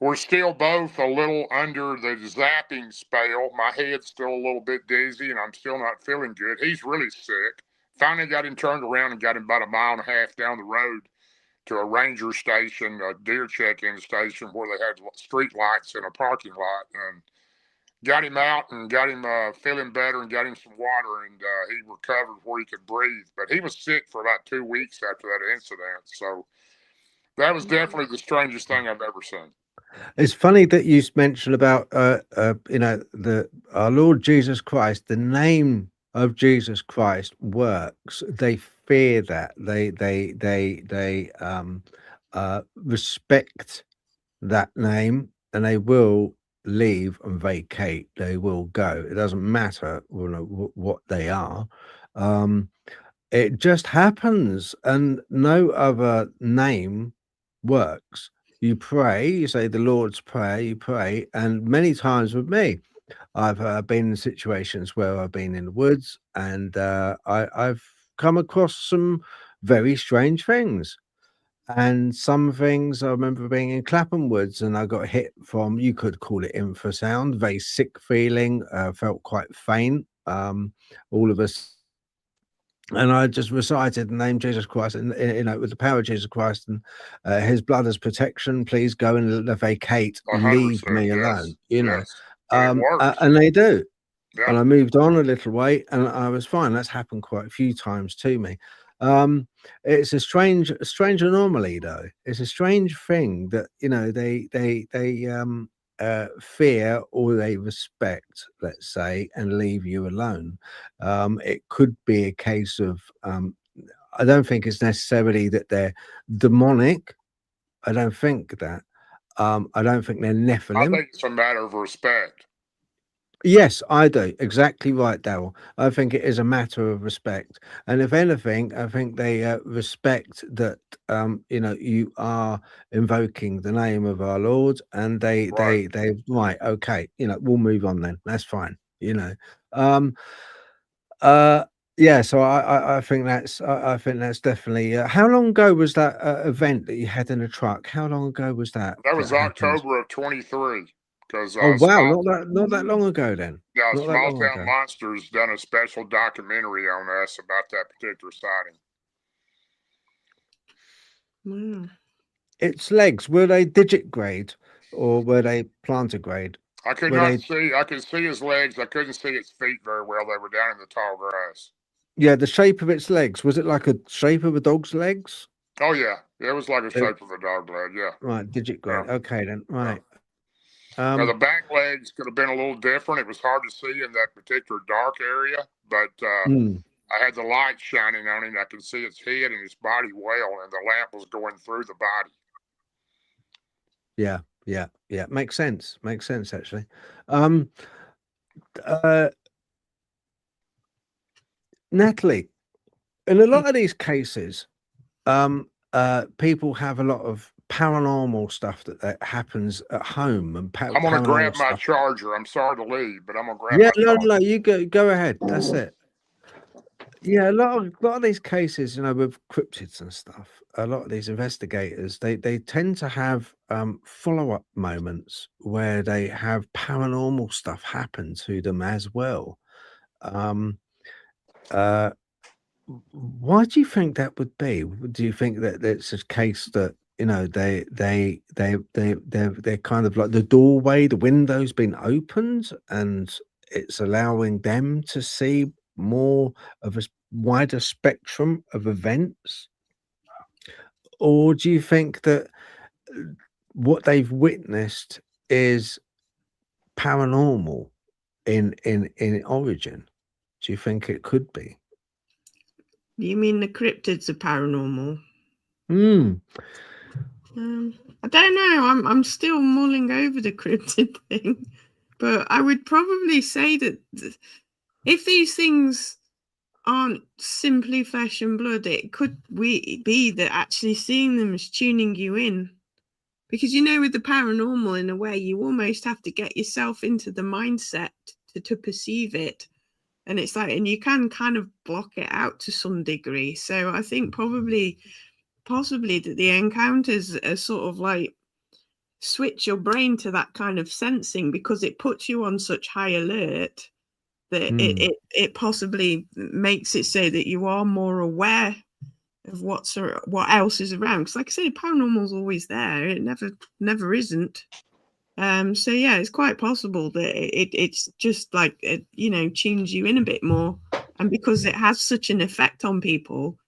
we're still both a little under the zapping spell. My head's still a little bit dizzy, and I'm still not feeling good. He's really sick. Finally got him turned around and got him about a mile and a half down the road to a ranger station, a deer check-in station where they had street lights in a parking lot, and got him out and got him feeling better and got him some water, and he recovered where he could breathe. But he was sick for about 2 weeks after that incident. So that was definitely the strangest thing I've ever seen. It's funny that you mentioned about our Lord Jesus Christ. The name of Jesus Christ works. They fear that. They respect that name, and they will leave and vacate. They will go. It doesn't matter what they are. It just happens, and no other name works. You pray, you say the Lord's Prayer, you pray, and many times with me, I've been in situations where I've been in the woods, and I've come across some very strange things. And some things, I remember being in Clapham Woods, and I got hit from, you could call it infrasound, very sick feeling, felt quite faint, all of us. And I just recited the name Jesus Christ, and with the power of Jesus Christ and his blood as protection, please go and vacate, leave me alone, Yes. And it works. and they do. Yeah. And I moved on a little way, and I was fine. That's happened quite a few times to me. It's a strange anomaly, though. It's a strange thing that they fear or they respect, let's say, and leave you alone. It could be a case of I don't think it's necessarily that they're demonic. I don't think that. I don't think they're Nephilim. I think it's a matter of respect. Yes, I do. Exactly right, Darrell. I think it is a matter of respect, and if anything, I think they respect that you are invoking the name of our Lord, and they right, okay, we'll move on then. That's fine. Yeah. So I think that's definitely. How long ago was that event that you had in a truck? How long ago was that? That was October of 23. Because oh wow, not that long ago then. Yeah, Small Town Monsters done a special documentary on us about that particular sighting. Wow. Its legs, were they digit grade or were they plantar grade? I could not see. I could see his legs. I couldn't see its feet very well. They were down in the tall grass. Yeah, the shape of its legs, was it like a shape of a dog's legs? Oh yeah, it was like a shape of a dog leg. Yeah. Right, digit grade. Yeah. Okay then. Right. Yeah. Now the back legs could have been a little different. It was hard to see in that particular dark area, but I had the light shining on it. I could see its head and its body well, and the lamp was going through the body. Yeah. Makes sense actually. Natalie, in a lot of these cases, people have a lot of paranormal stuff that happens at home, and I'm gonna grab my charger. I'm sorry to leave, but I'm gonna grab. No, you go ahead. That's it. Yeah, a lot of these cases, with cryptids and stuff, a lot of these investigators, they tend to have follow-up moments where they have paranormal stuff happen to them as well. Why do you think that would be? Do you think that it's a case that they're kind of like the doorway, the window's been opened, and it's allowing them to see more of a wider spectrum of events? Or do you think that what they've witnessed is paranormal in origin? Do you think it could be? You mean the cryptids are paranormal? Hmm. I don't know. I'm still mulling over the cryptid thing, but I would probably say that if these things aren't simply flesh and blood, it could be that actually seeing them is tuning you in. Because, you know, with the paranormal, in a way, you almost have to get yourself into the mindset to perceive it. And it's like, and you can kind of block it out to some degree. So I think possibly that the encounters are sort of like switch your brain to that kind of sensing, because it puts you on such high alert that it possibly makes it so that you are more aware of what else is around. Because like I said, paranormal's always there. It never isn't. So yeah, it's quite possible that it's just like it, you know, tunes you in a bit more, and because it has such an effect on people,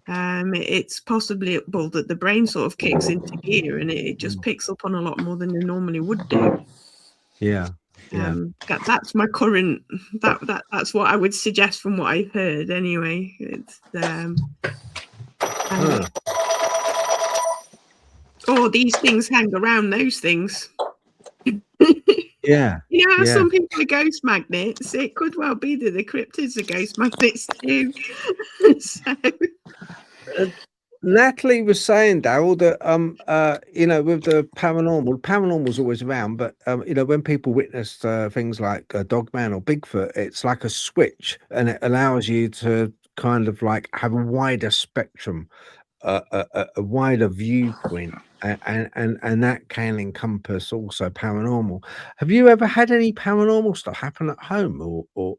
it's possible that the brain sort of kicks into gear and it just picks up on a lot more than it normally would do. Yeah. That's my current. That's what I would suggest from what I've heard. Anyway, it's oh, these things hang around those things. Yeah. You know how some people are ghost magnets? It could well be that the cryptids are ghost magnets too. So. Natalie was saying, Darrell, that you know, with the paranormal's always around, but you know, when people witness things like Dogman or Bigfoot, it's like a switch, and it allows you to kind of like have a wider spectrum, a wider viewpoint, and that can encompass also paranormal. Have you ever had any paranormal stuff happen at home or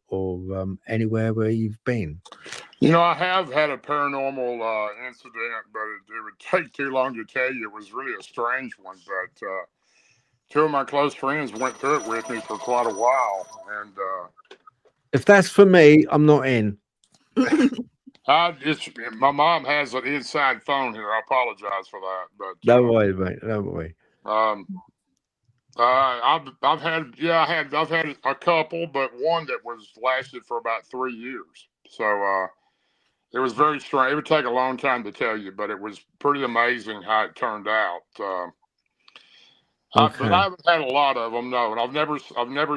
anywhere where you've been? You know, I have had a paranormal incident, but it would take too long to tell you. It was really a strange one, but two of my close friends went through it with me for quite a while, and if that's for me, I'm not in. My mom has an inside phone here. I apologize for that, but Don't worry, mate. Don't worry. I've had a couple, but one that lasted for about 3 years. So it was very strange. It would take a long time to tell you, but it was pretty amazing how it turned out. But I haven't had a lot of them. No, and I've never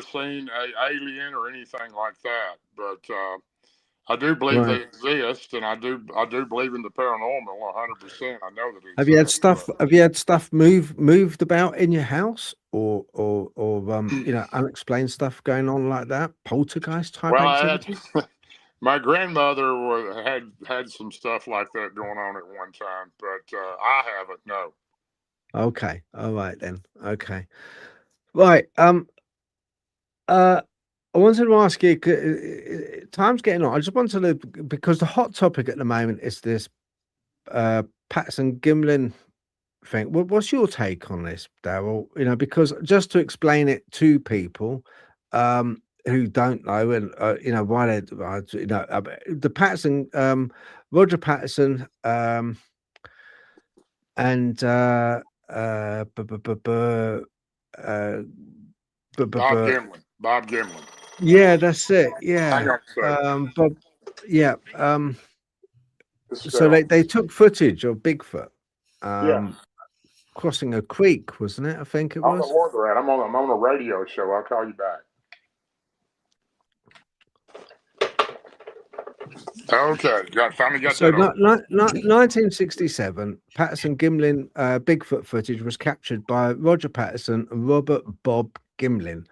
seen an alien or anything like that. But I do believe they exist, and I do believe in the paranormal 100%. I know that it exists. Have you had stuff moved about in your house, or you know, unexplained stuff going on like that, poltergeist type activity? My grandmother had some stuff like that going on at one time, but I haven't. No. Okay. All right then. Okay. Right. I wanted to ask you, time's getting on. I just wanted to, because the hot topic at the moment is this Patterson Gimlin thing. What's your take on this, Darrell? You know, because just to explain it to people who don't know, and you know why they, you know, the Patterson, Roger Patterson, and Bob Gimlin. Yeah, that's it. Yeah. But yeah. So they took footage of Bigfoot crossing a creek, wasn't it? I think it was. I don't know where they're at. I'm on a radio show. I'll call you back. Okay, finally got so that. 1967, Patterson Gimlin Bigfoot footage was captured by Roger Patterson and Robert Bob Gimlin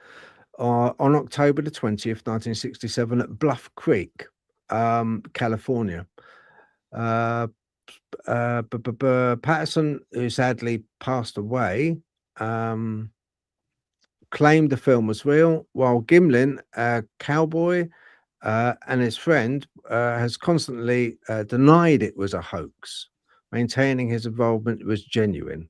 on October the 20th, 1967, at Bluff Creek, California. Patterson, who sadly passed away, claimed the film was real, while Gimlin, a cowboy, and his friend, has constantly denied it was a hoax, maintaining his involvement was genuine.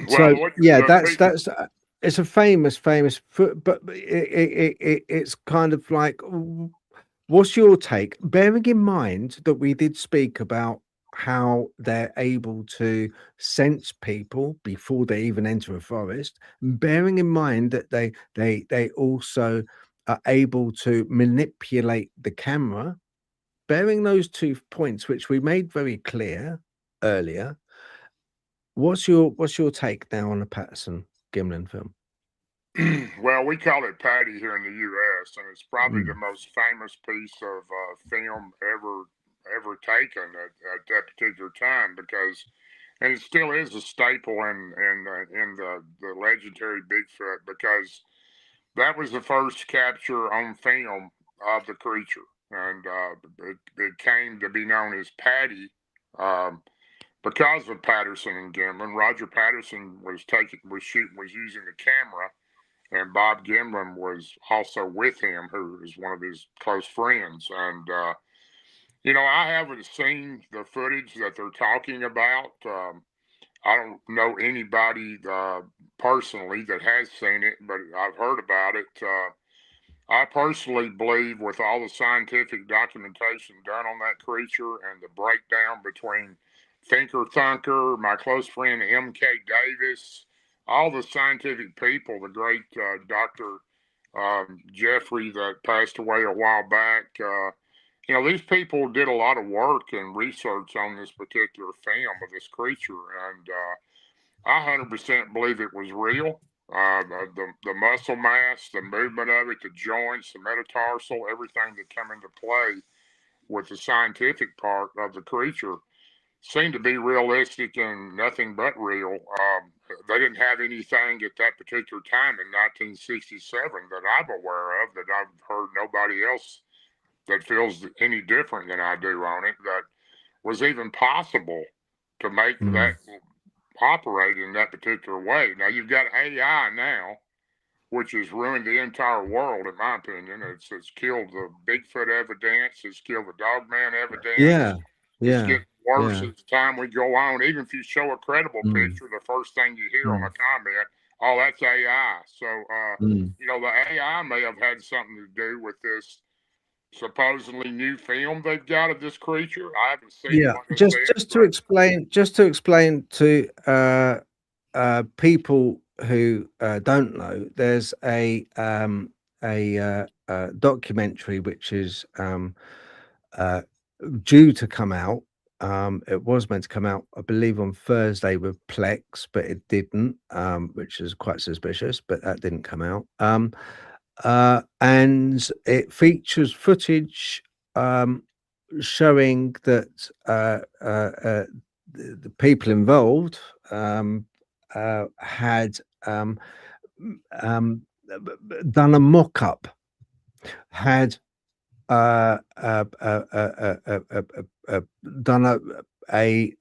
So yeah, that's it's a famous, but it's kind of like, what's your take? Bearing in mind that we did speak about how they're able to sense people before they even enter a forest, bearing in mind that they also are able to manipulate the camera. Bearing those 2 points, which we made very clear earlier, what's your take now on the Patterson Gimlin film? Well, we call it Patty here in the U.S., and it's probably the most famous piece of film ever taken at that particular time, because, and it still is a staple in the legendary Bigfoot, because that was the first capture on film of the creature, and it came to be known as Patty. Um, because of Patterson and Gimlin, Roger Patterson was using the camera, and Bob Gimlin was also with him, who is one of his close friends. And I haven't seen the footage that they're talking about. I don't know anybody personally that has seen it, but I've heard about it. I personally believe, with all the scientific documentation done on that creature and the breakdown between Thinker Thunker, my close friend M.K. Davis, all the scientific people, the great Dr. Jeffrey that passed away a while back, these people did a lot of work and research on this particular film of this creature, and I 100% believe it was real. The muscle mass, the movement of it, the joints, the metatarsal, everything that come into play with the scientific part of the creature seemed to be realistic and nothing but real. They didn't have anything at that particular time in 1967 that I'm aware of, that I've heard nobody else that feels any different than I do on it, that was even possible to make that operate in that particular way. Now, you've got AI now, which has ruined the entire world, in my opinion. It's killed the Bigfoot evidence. It's killed the Dogman evidence. Yeah, It's yeah, getting worse yeah. as time we go on. Even if you show a credible picture, the first thing you hear on a comment, oh, that's AI. So, the AI may have had something to do with this supposedly new film they've got of this creature. I haven't seen Yeah, one of just to explain to people who don't know, there's a documentary which is due to come out. It was meant to come out, I believe, on Thursday with Plex, but it didn't, which is quite suspicious, but that didn't come out. And it features footage showing that the people involved had done a mock-up, had done a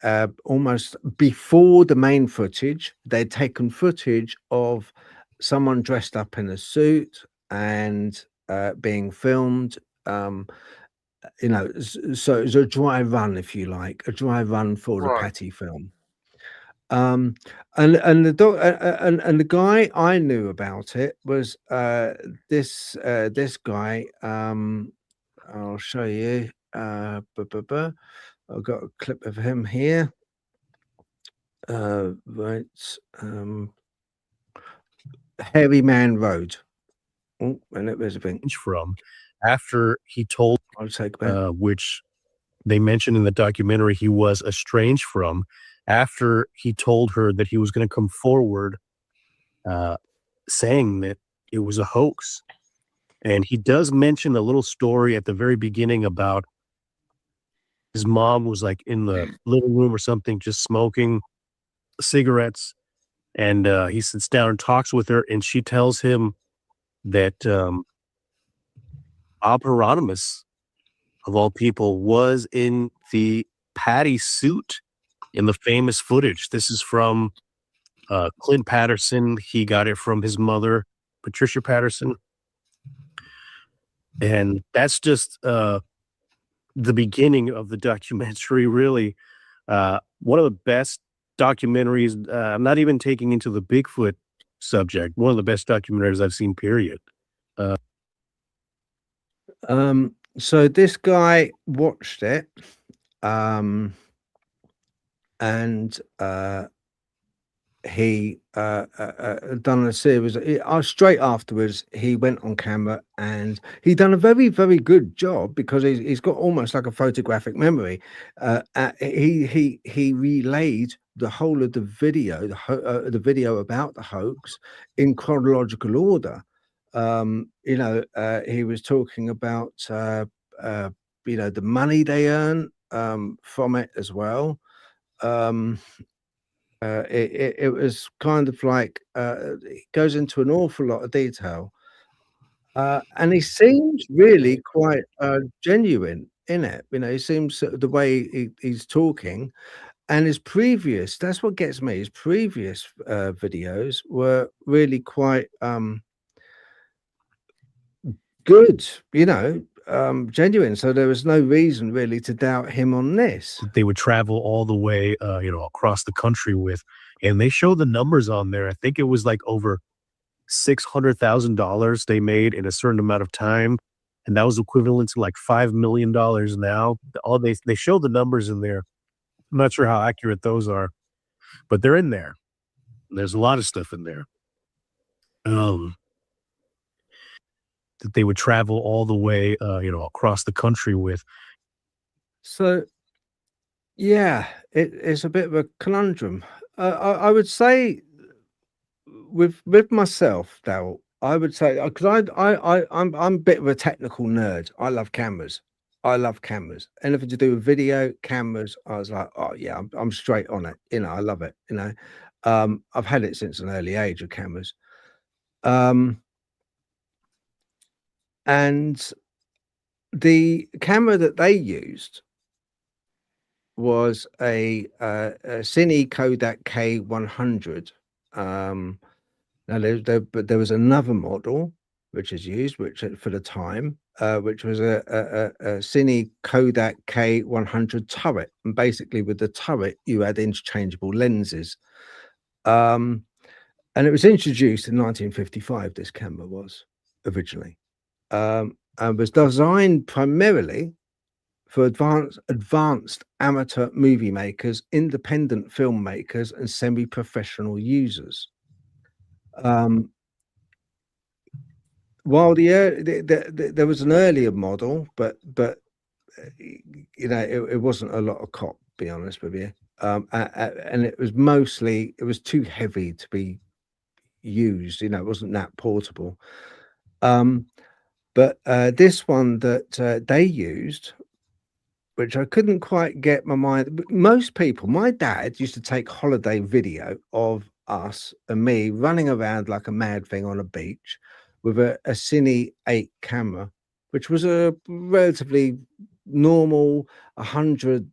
almost before the main footage. They'd taken footage of someone dressed up in a suit and being filmed. So it was a dry run, if you like, a dry run for the Patty film. And the guy I knew about it was this guy. I'll show you. I've got a clip of him here. Right. Hairy Man Road. Oh, and it was a thing. From after he told, which they mentioned in the documentary, he was estranged from, after he told her that he was going to come forward saying that it was a hoax. And he does mention a little story at the very beginning about his mom was like in the living room or something, just smoking cigarettes. And he sits down and talks with her, and she tells him that Bob Hieronymus, of all people, was in the Patty suit in the famous footage. This is from Clint Patterson. He got it from his mother, Patricia Patterson. And that's just the beginning of the documentary, really. One of the best documentaries. I'm not even taking into the Bigfoot subject. One of the best documentaries I've seen, period. So this guy watched it. and he done a series. Straight afterwards, he went on camera and he done a very, very good job because he's got almost like a photographic memory. He relayed the whole of the video, the video about the hoax in chronological order. He was talking about the money they earn from it as well. It was kind of like it goes into an awful lot of detail, and he seems really quite genuine in it. He seems the way he's talking, and his previous. That's what gets me. His previous videos were really quite good. Genuine. So there was no reason really to doubt him on this. They would travel all the way, across the country with, and they show the numbers on there. I think it was like over $600,000 they made in a certain amount of time, and that was equivalent to like $5 million now. All they show the numbers in there. I'm not sure how accurate those are, but they're in there. There's a lot of stuff in there. That they would travel all the way, across the country with. So, yeah, it's a bit of a conundrum. I would say with myself, Darrell, I would say because I'm a bit of a technical nerd. I love cameras. Anything to do with video cameras, I was like, oh yeah, I'm straight on it. I love it. I've had it since an early age of cameras. And the camera that they used was a Cine Kodak K100. Now there was another model which is used, which for the time, which was a Cine Kodak K100 turret, and basically with the turret you had interchangeable lenses. And it was introduced in 1955. This camera was originally. And was designed primarily for advanced amateur movie makers, independent filmmakers, and semi-professional users. While there was an earlier model, but it wasn't a lot of cop, to be honest with you. And it was too heavy to be used. It wasn't that portable. But this one that they used, which I couldn't quite get my mind. Most people, my dad used to take holiday video of us and me running around like a mad thing on a beach with a Cine 8 camera, which was a relatively normal 100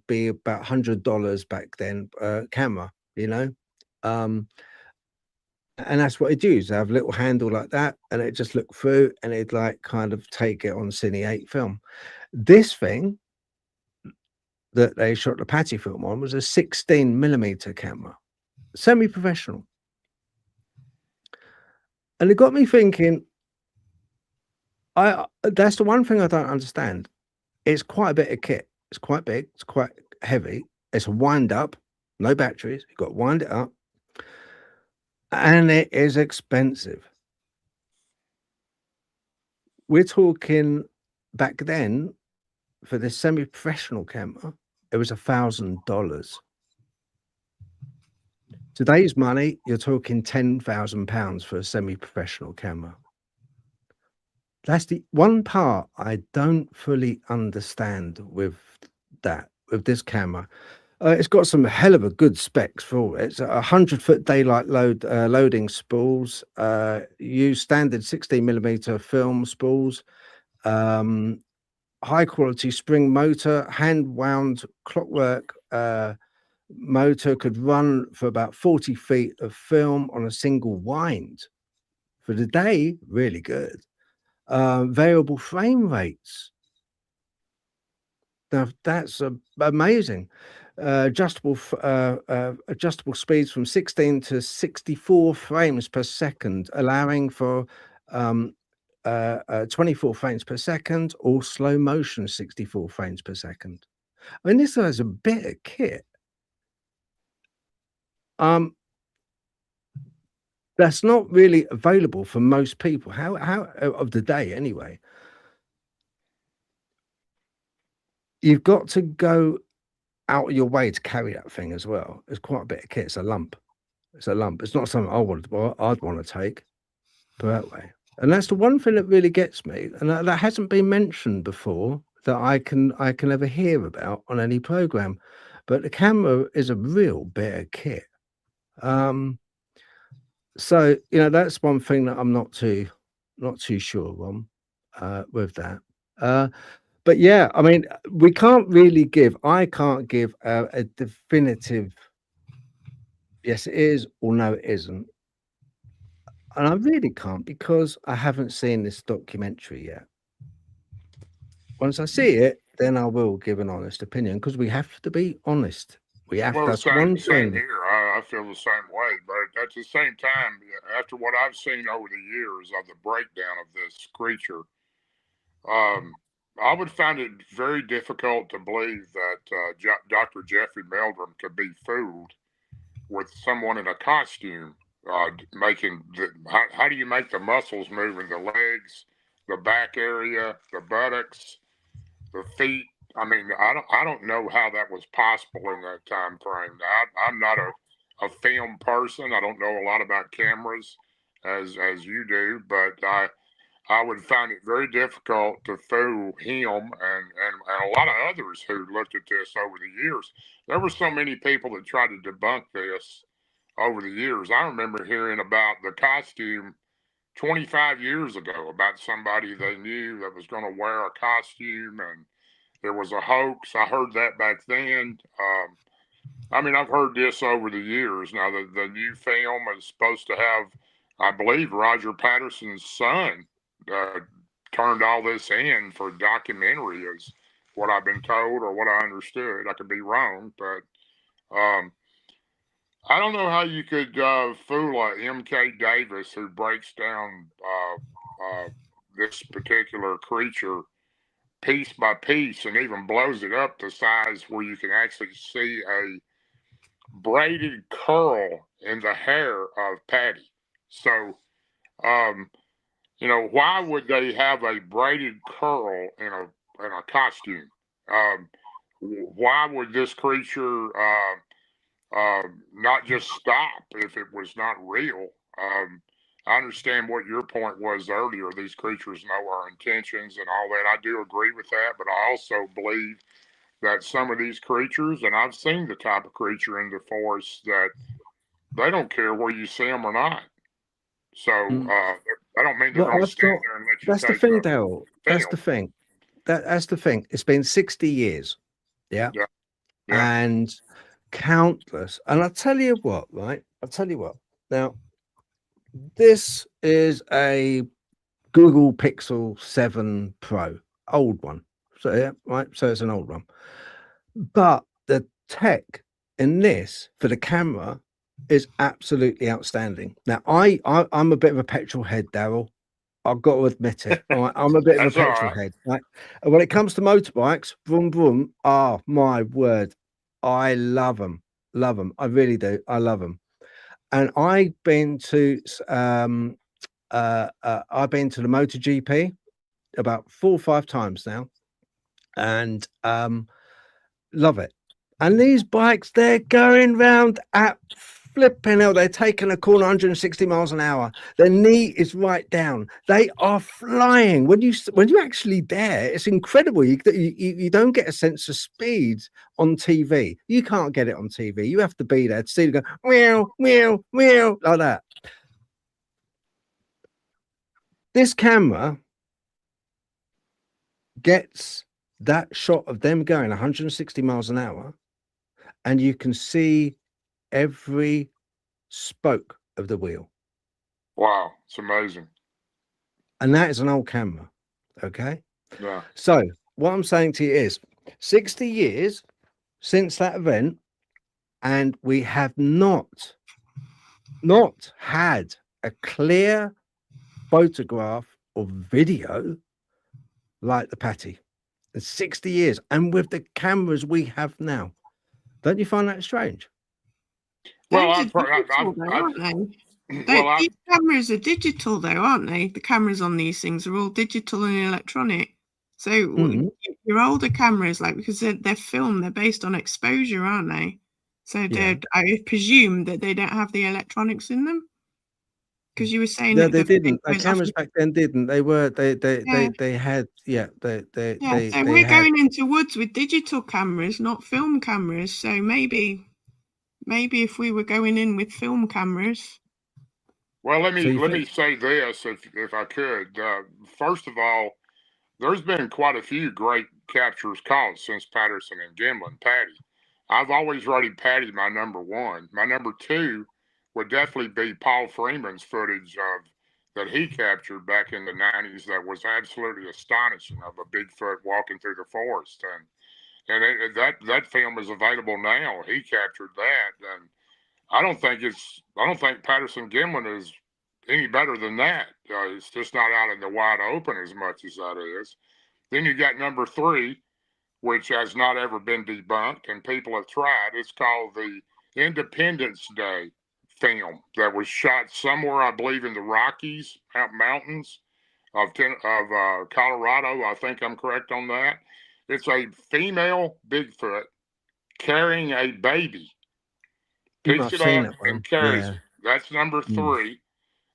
be about $100 back then camera, and that's what it used. I have a little handle like that, and it just looked through, and it'd like kind of take it on Cine 8 film. This thing that they shot the Patty film on was a 16mm camera, semi-professional. And it got me thinking, that's the one thing I don't understand. It's quite a bit of kit. It's quite big. It's quite heavy. It's a wind up, no batteries. You've got to wind it up. And it is expensive. We're talking back then for this semi-professional camera, it was $1,000. Today's money, you're talking £10,000 for a semi-professional camera. That's the one part I don't fully understand with this camera. It's got some hell of a good specs for it. It's 100-foot daylight loading spools. Use standard 16mm film spools. High quality spring motor, hand wound clockwork motor, could run for about 40 feet of film on a single wind. For the day, really good. Variable frame rates. Now that's amazing. Adjustable speeds from 16 to 64 frames per second, allowing for 24 frames per second, or slow motion 64 frames per second. I mean, this has a bit of kit. That's not really available for most people. How of the day anyway. You've got to go out of your way to carry that thing as well. It's quite a bit of kit. It's a lump. It's a lump. It's not something I'd want to take, put that way. And that's the one thing that really gets me, and that hasn't been mentioned before that I can ever hear about on any program. But the camera is a real bit of kit. So that's one thing that I'm not too sure on with that. But yeah, I mean, I can't give a definitive yes, it is, or no, it isn't. And I really can't, because I haven't seen this documentary yet. Once I see it, then I will give an honest opinion, because we have to be honest. We have. Well, That's same one thing. here. I feel the same way. But at the same time, after what I've seen over the years of the breakdown of this creature, I would find it very difficult to believe that Dr. Jeffrey Meldrum could be fooled with someone in a costume making how do you make the muscles move in the legs, the back area, the buttocks, the feet? I mean, I don't know how that was possible in that time frame. I'm not a film person. I don't know a lot about cameras as you do, but I would find it very difficult to fool him and a lot of others who looked at this over the years. There were so many people that tried to debunk this over the years. I remember hearing about the costume 25 years ago, about somebody they knew that was going to wear a costume, and there was a hoax. I heard that back then. I mean, I've heard this over the years. Now, the new film is supposed to have, I believe, Roger Patterson's son turned all this in for documentary, is what I've been told or what I understood. I could be wrong, but I don't know how you could fool a M.K. Davis who breaks down this particular creature piece by piece and even blows it up to size where you can actually see a braided curl in the hair of Patty. So, why would they have a braided curl in a costume? Why would this creature not just stop if it was not real? I understand what your point was earlier. These creatures know our intentions and all that. I do agree with that, but I also believe that some of these creatures, and I've seen the type of creature in the forest, that they don't care where you see them or not. So I don't mean they're going to stand there and let you. That's the thing, Darrell. That's the thing. That's the thing. It's been 60 years. Yeah. And countless. And I'll tell you what, right? Now, this is a Google Pixel 7 Pro, old one. So, yeah, right. So it's an old one. But the tech in this for the camera is absolutely outstanding. Now, I'm a bit of a petrol head, Darrell. I've got to admit it. I'm a bit of a petrol head. Right? And when it comes to motorbikes, vroom, vroom, oh, my word. I love them. Love them. I really do. I love them. And I've been to the MotoGP about 4 or 5 times now, and love it. And these bikes, they're going round at flipping hell. They're taking a corner 160 miles an hour. Their knee is right down. They are flying. When you actually there, it's incredible. You don't get a sense of speed on TV. You can't get it on TV. You have to be there to see them go meow, meow, meow, like that. This camera gets that shot of them going 160 miles an hour, and you can see every spoke of the wheel. Wow, it's amazing. And that is an old camera. Okay. Yeah. So what I'm saying to you is 60 years since that event, and we have not had a clear photograph or video like the Patty. It's 60 years, and with the cameras we have now. Don't you find that strange? Well, Those are digital, though, aren't they? well, These cameras are digital, though, aren't they? The cameras on these things are all digital and electronic. So your older cameras, like, because they're film, they're based on exposure, aren't they? So I presume that they don't have the electronics in them. Because you were saying Yeah, that they didn't. the Cameras back then didn't. They were. They had. Yeah. So we're going into woods with digital cameras, not film cameras. So maybe if we were going in with film cameras. Well, let me say this, if I could. First of all, there's been quite a few great captures caught since Patterson and Gimlin. Patty, I've always rated Patty my number one. My number two would definitely be Paul Freeman's footage that he captured back in the 90s. That was absolutely astonishing, of a Bigfoot walking through the forest, and that film is available now. He captured that, and I don't think Patterson Gimlin is any better than that. It's just not out in the wide open as much as that is. Then you got number three, which has not ever been debunked, and people have tried. It's called the Independence Day film that was shot somewhere, I believe, in the Rockies mountains of Colorado. I think I'm correct on that. It's a female Bigfoot carrying a baby. Picks it up and carries it. That's number three.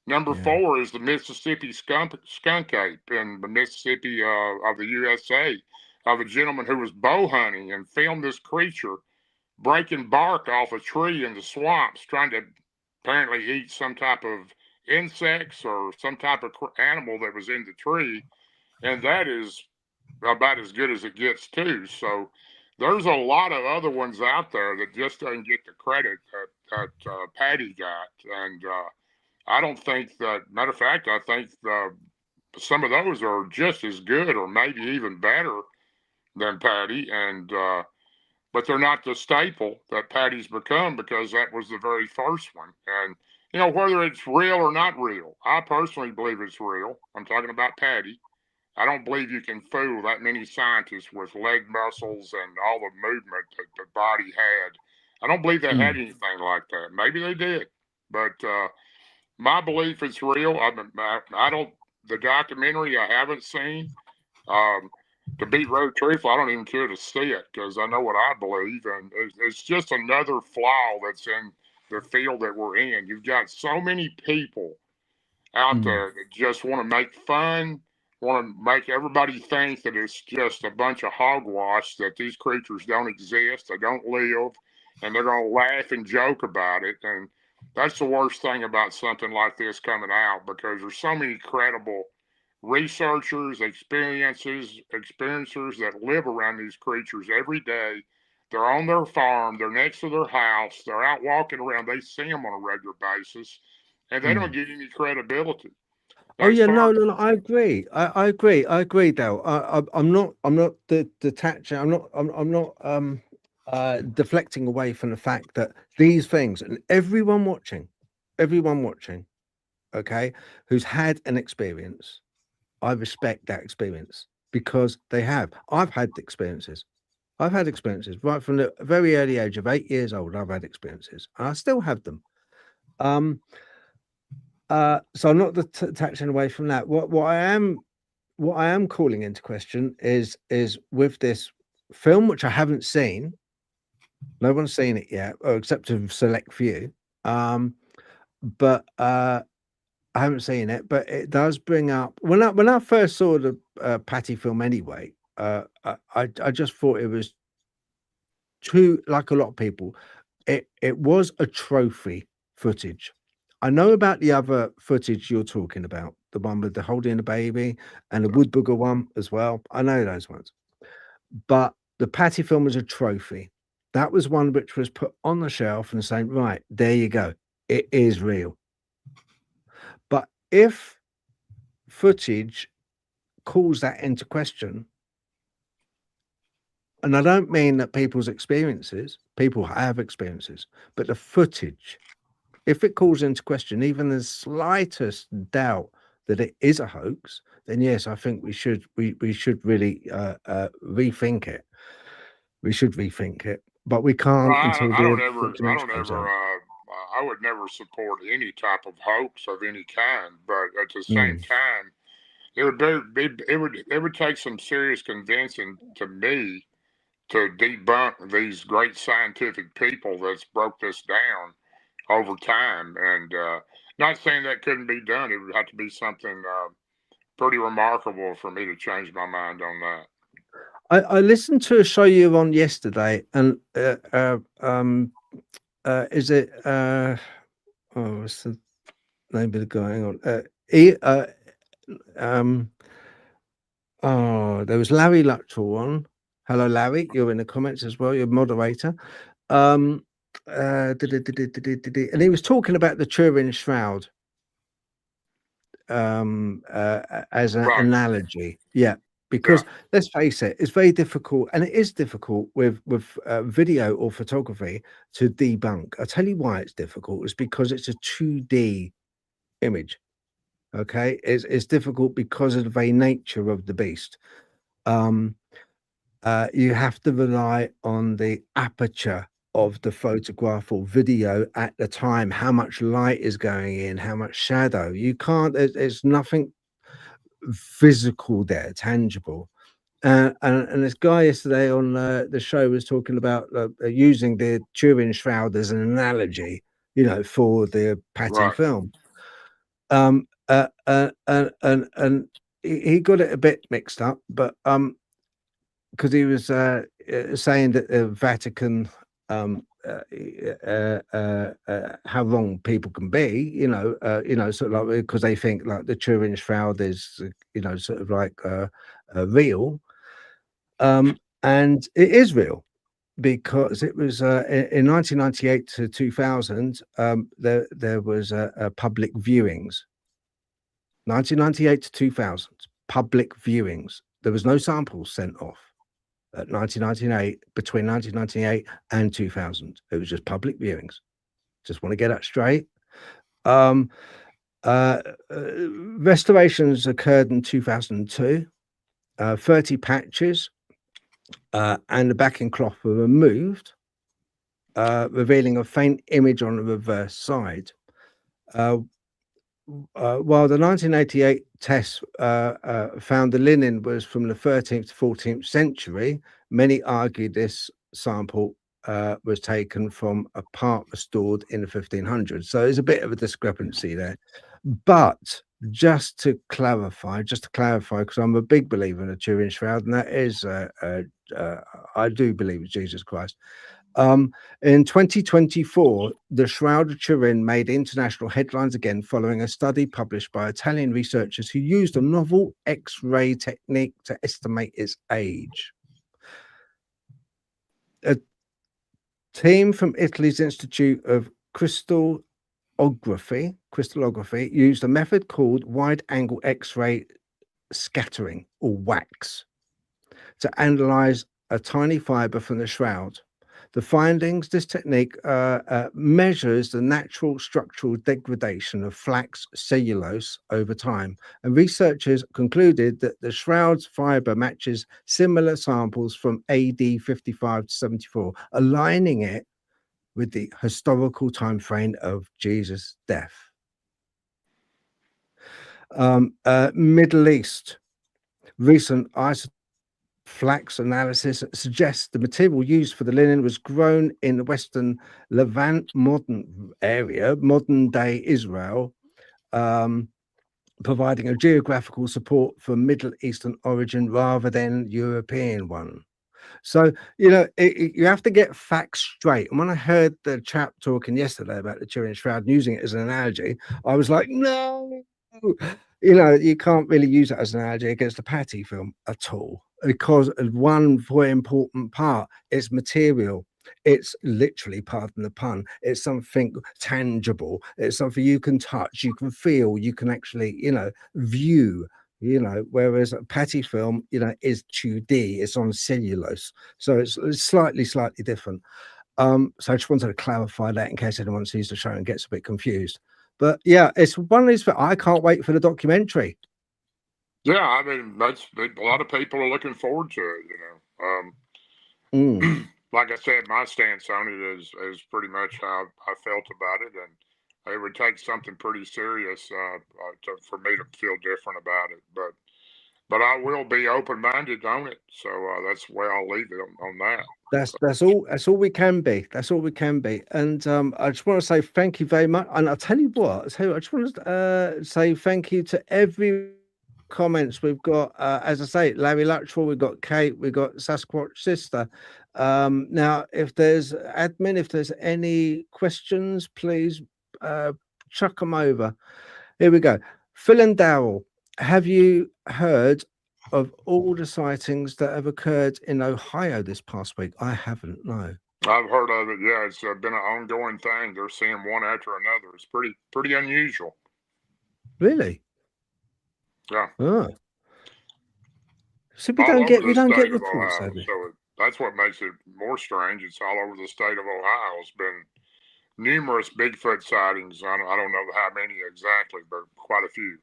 Number four is the Mississippi skunk ape in the Mississippi of the USA, of a gentleman who was bow hunting and filmed this creature breaking bark off a tree in the swamps, trying to apparently eat some type of insects or some type of animal that was in the tree. And that is about as good as it gets, too. So there's a lot of other ones out there that just doesn't get the credit that Patty got. And I don't think that, matter of fact, I think some of those are just as good or maybe even better than Patty. And but they're not the staple that Patty's become, because that was the very first one. And, you know, whether it's real or not real, I personally believe it's real. I'm talking about Patty. I don't believe you can fool that many scientists with leg muscles and all the movement that the body had. I don't believe they had anything like that. Maybe they did, but my belief is real. The documentary I haven't seen. To be very truthful, I don't even care to see it, because I know what I believe, and it's just another flaw that's in the field that we're in. You've got so many people out there that just want to make fun, want to make everybody think that it's just a bunch of hogwash, that these creatures don't exist, they don't live, and they're going to laugh and joke about it. And that's the worst thing about something like this coming out, because there's so many credible researchers, experiencers that live around these creatures every day. They're on their farm, they're next to their house, they're out walking around, they see them on a regular basis, and they don't get any credibility. No, I agree. I agree, Dale. I'm not detaching. I'm not deflecting away from the fact that these things, and everyone watching, okay, who's had an experience, I respect that experience, because they have. I've had experiences. I've had experiences right from the very early age of 8 years old. I've had experiences, and I still have them. So I'm not detaching away from that. What I am calling into question is with this film, which I haven't seen. No one's seen it yet, except a select few. But I haven't seen it, but it does bring up, when I first saw the Patty film anyway, I just thought it was too, like a lot of people, it was a trophy footage. I know about the other footage you're talking about, the one with the holding the baby and the wood booger one as well. I know those ones, but the Patty film was a trophy. That was one which was put on the shelf and saying, right, there you go, it is real. But if footage calls that into question, and I don't mean that people's experiences, people have experiences, but the footage, if it calls into question even the slightest doubt that it is a hoax, then yes, I think we should really rethink it. We should rethink it, but we can't until I don't ever I would never support any type of hoax of any kind, but at the same time, it would take some serious convincing to me to debunk these great scientific people that's broke this down over time. And not saying that couldn't be done. It would have to be something pretty remarkable for me to change my mind on that. I listened to a show you were on yesterday, and is it what's the name of the guy? Hang on. There was Larry Luttrell on. Hello, Larry. You're in the comments as well. You're a moderator. And he was talking about the Turin Shroud as an analogy. Yeah. Because let's face it, it's very difficult, and it is difficult with video or photography to debunk. I'll tell you why it's difficult. It's because it's a 2D image. Okay, it's difficult because of the very nature of the beast. You have to rely on the aperture of the photograph or video at the time, how much light is going in, how much shadow. You can't. There's nothing physical there, tangible. And this guy yesterday on the show was talking about using the Turin Shroud as an analogy, for the Patty film. And he got it a bit mixed up, but because he was saying that the Vatican, how wrong people can be, sort of like because they think like the Turin Shroud is, sort of like real, and it is real because it was in 1998 to 2000. There was public viewings. 1998 to 2000, public viewings. There was no samples sent off at 1998, between 1998 and 2000. It was just public viewings. Just want to get that straight. Restorations occurred in 2002. 30 patches and the backing cloth were removed, revealing a faint image on the reverse side. While the 1988 tests found the linen was from the 13th to 14th century, many argue this sample was taken from a part restored in the 1500s. So there's a bit of a discrepancy there. But just to clarify, because I'm a big believer in the Turin Shroud, and that is, I do believe in Jesus Christ. In 2024, the Shroud of Turin made international headlines again following a study published by Italian researchers who used a novel X-ray technique to estimate its age. A team from Italy's Institute of Crystallography used a method called wide-angle X-ray scattering, or WAX, to analyze a tiny fiber from the shroud. The findings, this technique measures the natural structural degradation of flax cellulose over time, and researchers concluded that the shroud's fiber matches similar samples from AD 55 to 74, aligning it with the historical time frame of Jesus' death. Middle East, recent flax analysis suggests the material used for the linen was grown in the Western Levant modern day Israel, providing a geographical support for Middle Eastern origin rather than European one. So, you have to get facts straight. And when I heard the chap talking yesterday about the Turin Shroud and using it as an analogy, I was like, no, you can't really use it as an analogy against the Patty film at all. Because one very important part is material. It's literally, pardon the pun, it's something tangible. It's something you can touch, you can feel, you can actually, view, whereas a Patty film, is 2D, it's on cellulose. So it's slightly different. So I just wanted to clarify that in case anyone sees the show and gets a bit confused. But yeah, it's one of these, I can't wait for the documentary. Yeah, I mean, a lot of people are looking forward to it, like I said, my stance on it is pretty much how I felt about it, and it would take something pretty serious for me to feel different about it. But I will be open minded on it, so that's where I'll leave it on that. That's all we can be. That's all we can be. And I just want to say thank you very much. And I'll tell you what, I just want to say thank you to every comments we've got. As I say, Larry Luttrell, we've got Kate, we've got Sasquatch Sister. Now, if there's any questions, please chuck them over. Here we go. Phil and Darrell, have you heard of all the sightings that have occurred in Ohio this past week? I haven't, no. I've heard of it. Yeah, it's been an ongoing thing. They're seeing one after another. It's pretty unusual. Really? Yeah. Oh. So we don't get reports. So that's what makes it more strange. It's all over the state of Ohio. It's been numerous Bigfoot sightings. I don't know how many exactly, but quite a few.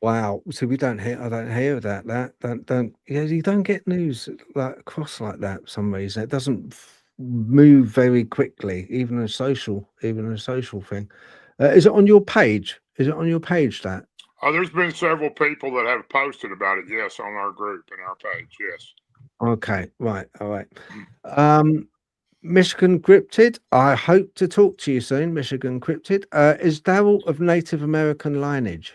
Wow. So I don't hear that. You don't get news like across like that for some reason. It doesn't move very quickly, even a social thing. Is it on your page? That? Oh, there's been several people that have posted about it, yes, on our group and our page, yes. Okay, right, all right. Michigan Cryptid, I hope to talk to you soon, Michigan Cryptid. Is Darrell of Native American lineage?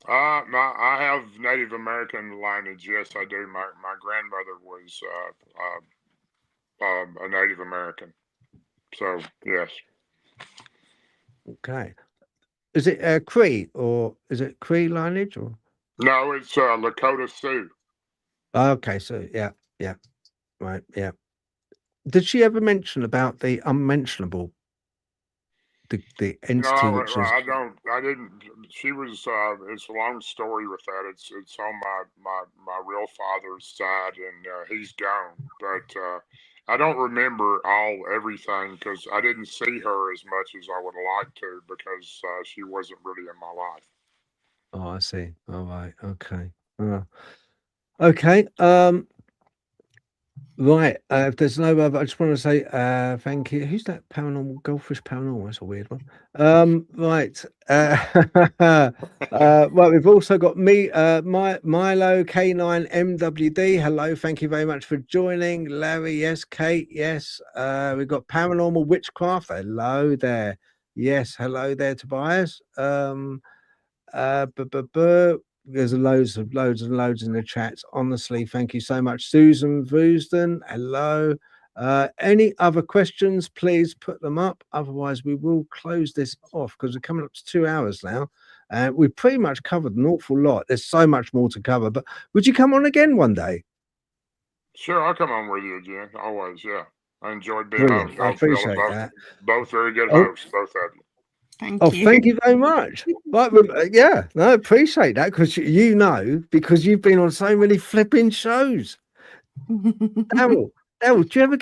I have Native American lineage, yes, I do. My grandmother was a Native American, so yes. Okay. Is it Cree or is it Cree lineage or? No, it's Lakota Sioux. Okay, so yeah, right, yeah. Did she ever mention about the unmentionable, the entity? No, which is... I didn't. She was. It's a long story with that. It's on my real father's side, and he's gone. But I don't remember everything because I didn't see her as much as I would like to because she wasn't really in my life. Oh, I see. All right. Okay. Okay. Right. If there's no other, I just want to say thank you. Who's that paranormal goldfish paranormal? That's a weird one. Right. Well, we've also got me, Milo K9 MWD. Hello, thank you very much for joining. Larry, yes. Kate, yes. We've got Paranormal Witchcraft. Hello there. Yes, hello there, Tobias. There's loads and loads in the chats. Honestly, thank you so much. Susan Voosden, hello. Any other questions, please put them up. Otherwise, we will close this off because we're coming up to 2 hours now. We've pretty much covered an awful lot. There's so much more to cover. But would you come on again one day? Sure, I'll come on with you again. Always, yeah. I enjoyed being host. I appreciate that. Both very good hosts, both of you. Thank you very much. Right, yeah, no, I appreciate that because because you've been on so many flipping shows. Darrell, do you ever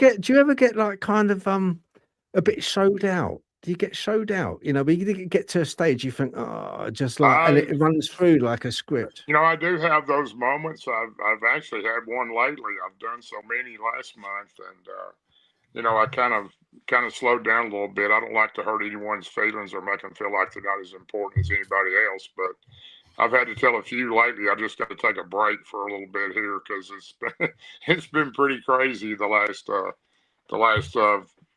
get like kind of a bit showed out? Do you get showed out? You know, but you get to a stage you think, oh, just like, and it runs through like a script. You know, I do have those moments. I've actually had one lately. I've done so many last month, and you know, I kind of slowed down a little bit. I don't like to hurt anyone's feelings or make them feel like they're not as important as anybody else. But I've had to tell a few lately. I just got to take a break for a little bit here because it's been pretty crazy the last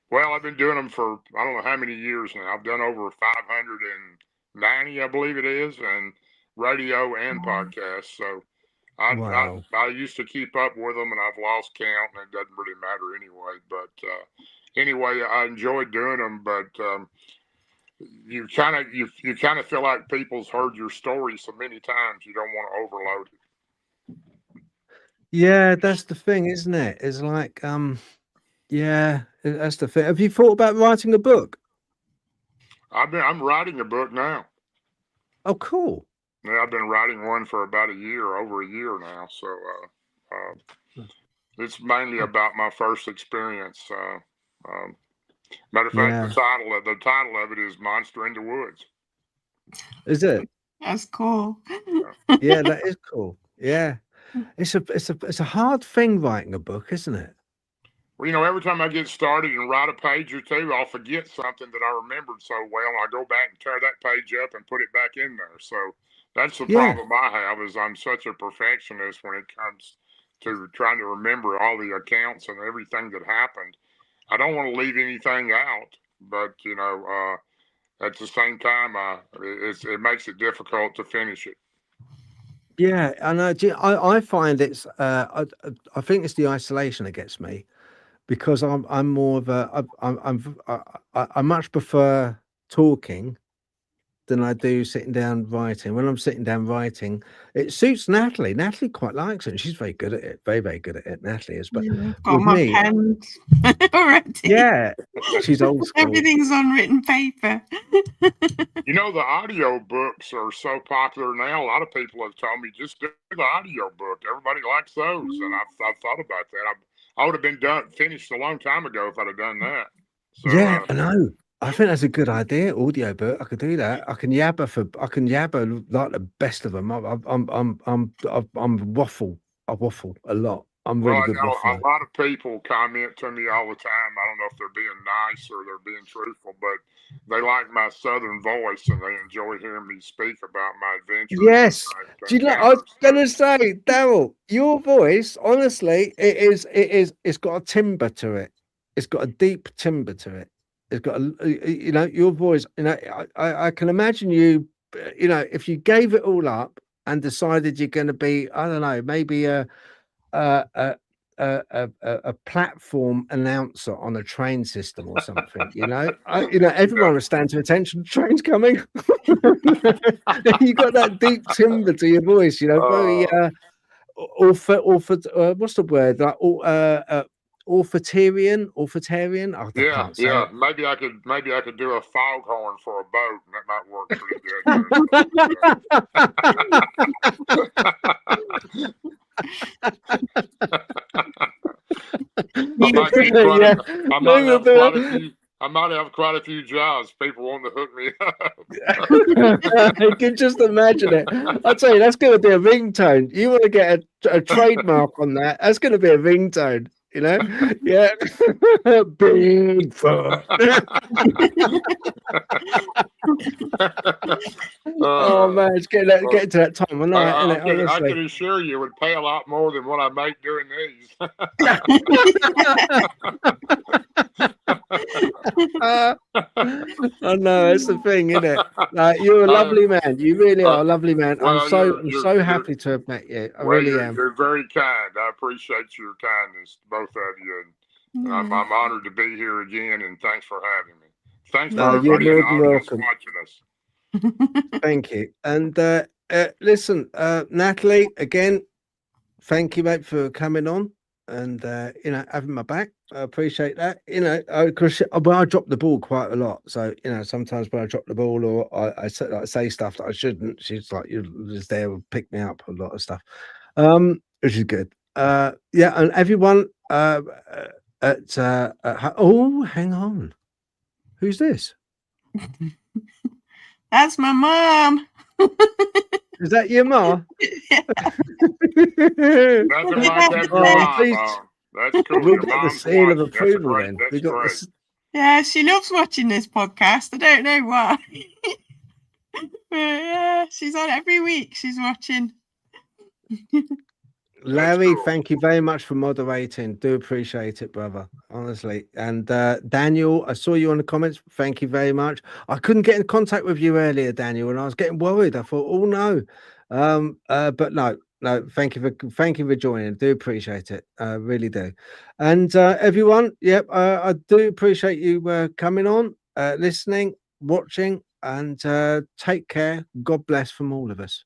well, I've been doing them for I don't know how many years now. I've done over 590, I believe it is, and radio and podcasts. So I used to keep up with them, and I've lost count, and it doesn't really matter anyway. But anyway, I enjoyed doing them. But you kind of feel like people's heard your story so many times, you don't want to overload it. Yeah, that's the thing, isn't it? It's like yeah, that's the thing. Have you thought about writing a book? I'm writing a book now. Oh, cool. Yeah, I've been writing one for about over a year now. So it's mainly about my first experience. Matter of fact, the title of it is Monster in the Woods. Is it? That's cool. Yeah, that is cool. Yeah. It's a hard thing writing a book, isn't it? Well, every time I get started and write a page or two, I'll forget something that I remembered so well, and I go back and tear that page up and put it back in there. So that's the problem I have, is I'm such a perfectionist when it comes to trying to remember all the accounts and everything that happened. I don't want to leave anything out, but at the same time, it makes it difficult to finish it. Yeah, I know. I find it's I think it's the isolation that gets me, because I'm more of a I much prefer talking than I do sitting down writing. When I'm sitting down writing, it suits Natalie. Natalie quite likes it, and she's very good at it. Very, very good at it. Natalie is, but got with my me, pens already. yeah, she's old school. Everything's on written paper. The audio books are so popular now. A lot of people have told me, just do the audio book. Everybody likes those, and I've thought about that. I would have been finished a long time ago if I'd have done that. So, yeah, I know. I think that's a good idea. Audio book. I could do that. I can yabber like the best of them. I'm waffle. I waffle a lot. I'm really good waffler. A lot of people comment to me all the time. I don't know if they're being nice or they're being truthful, but they like my southern voice and they enjoy hearing me speak about my adventures. Yes. Do you know? I was gonna say, Darrell, your voice, honestly, it's got a timbre to it. It's got a deep timbre to it. It's got your voice. I can imagine you. If you gave it all up and decided you're going to be, I don't know, maybe a platform announcer on a train system or something. Everyone will stand to attention. Train's coming. You got that deep timbre to your voice. Very what's the word? Like olfactarian. Yeah. Maybe I could do a foghorn for a boat, and that might work pretty good. I might have quite a few jobs. People want to hook me up. You can just imagine it. I'll tell you, that's going to be a ringtone. You want to get a trademark on that? That's going to be a ringtone. Yeah. Bigfoot. Oh man, it's getting to that time of night. I can assure you, it would pay a lot more than what I make doing these. I know, it's the thing, isn't it? You're a lovely man. You really are a lovely man. Well, I'm so happy to have met you. I really am. You're very kind. I appreciate your kindness, both of you. And I'm honored to be here again, and thanks for having me. Thanks for everybody in the audience watching us. Thank you. And listen, Natalie, again, thank you, mate, for coming on and having my back. I appreciate that. I drop the ball quite a lot. So sometimes when I drop the ball or I say stuff that I shouldn't, she's like, you're just there to pick me up a lot of stuff, which is good. And everyone hang on, who's this? That's my mom. Is that your mom? Nothing like that. Mom. That's cool. We've got the seal of approval then. We got this. Yeah, she loves watching this podcast. I don't know why. Yeah, she's on every week. She's watching. Larry, thank you very much for moderating. Do appreciate it, brother. Honestly. And Daniel, I saw you on the comments. Thank you very much. I couldn't get in contact with you earlier, Daniel, and I was getting worried. I thought, oh no. But no, thank you for joining. Do appreciate it. Really do. And everyone, I do appreciate you coming on, listening, watching, and take care. God bless from all of us.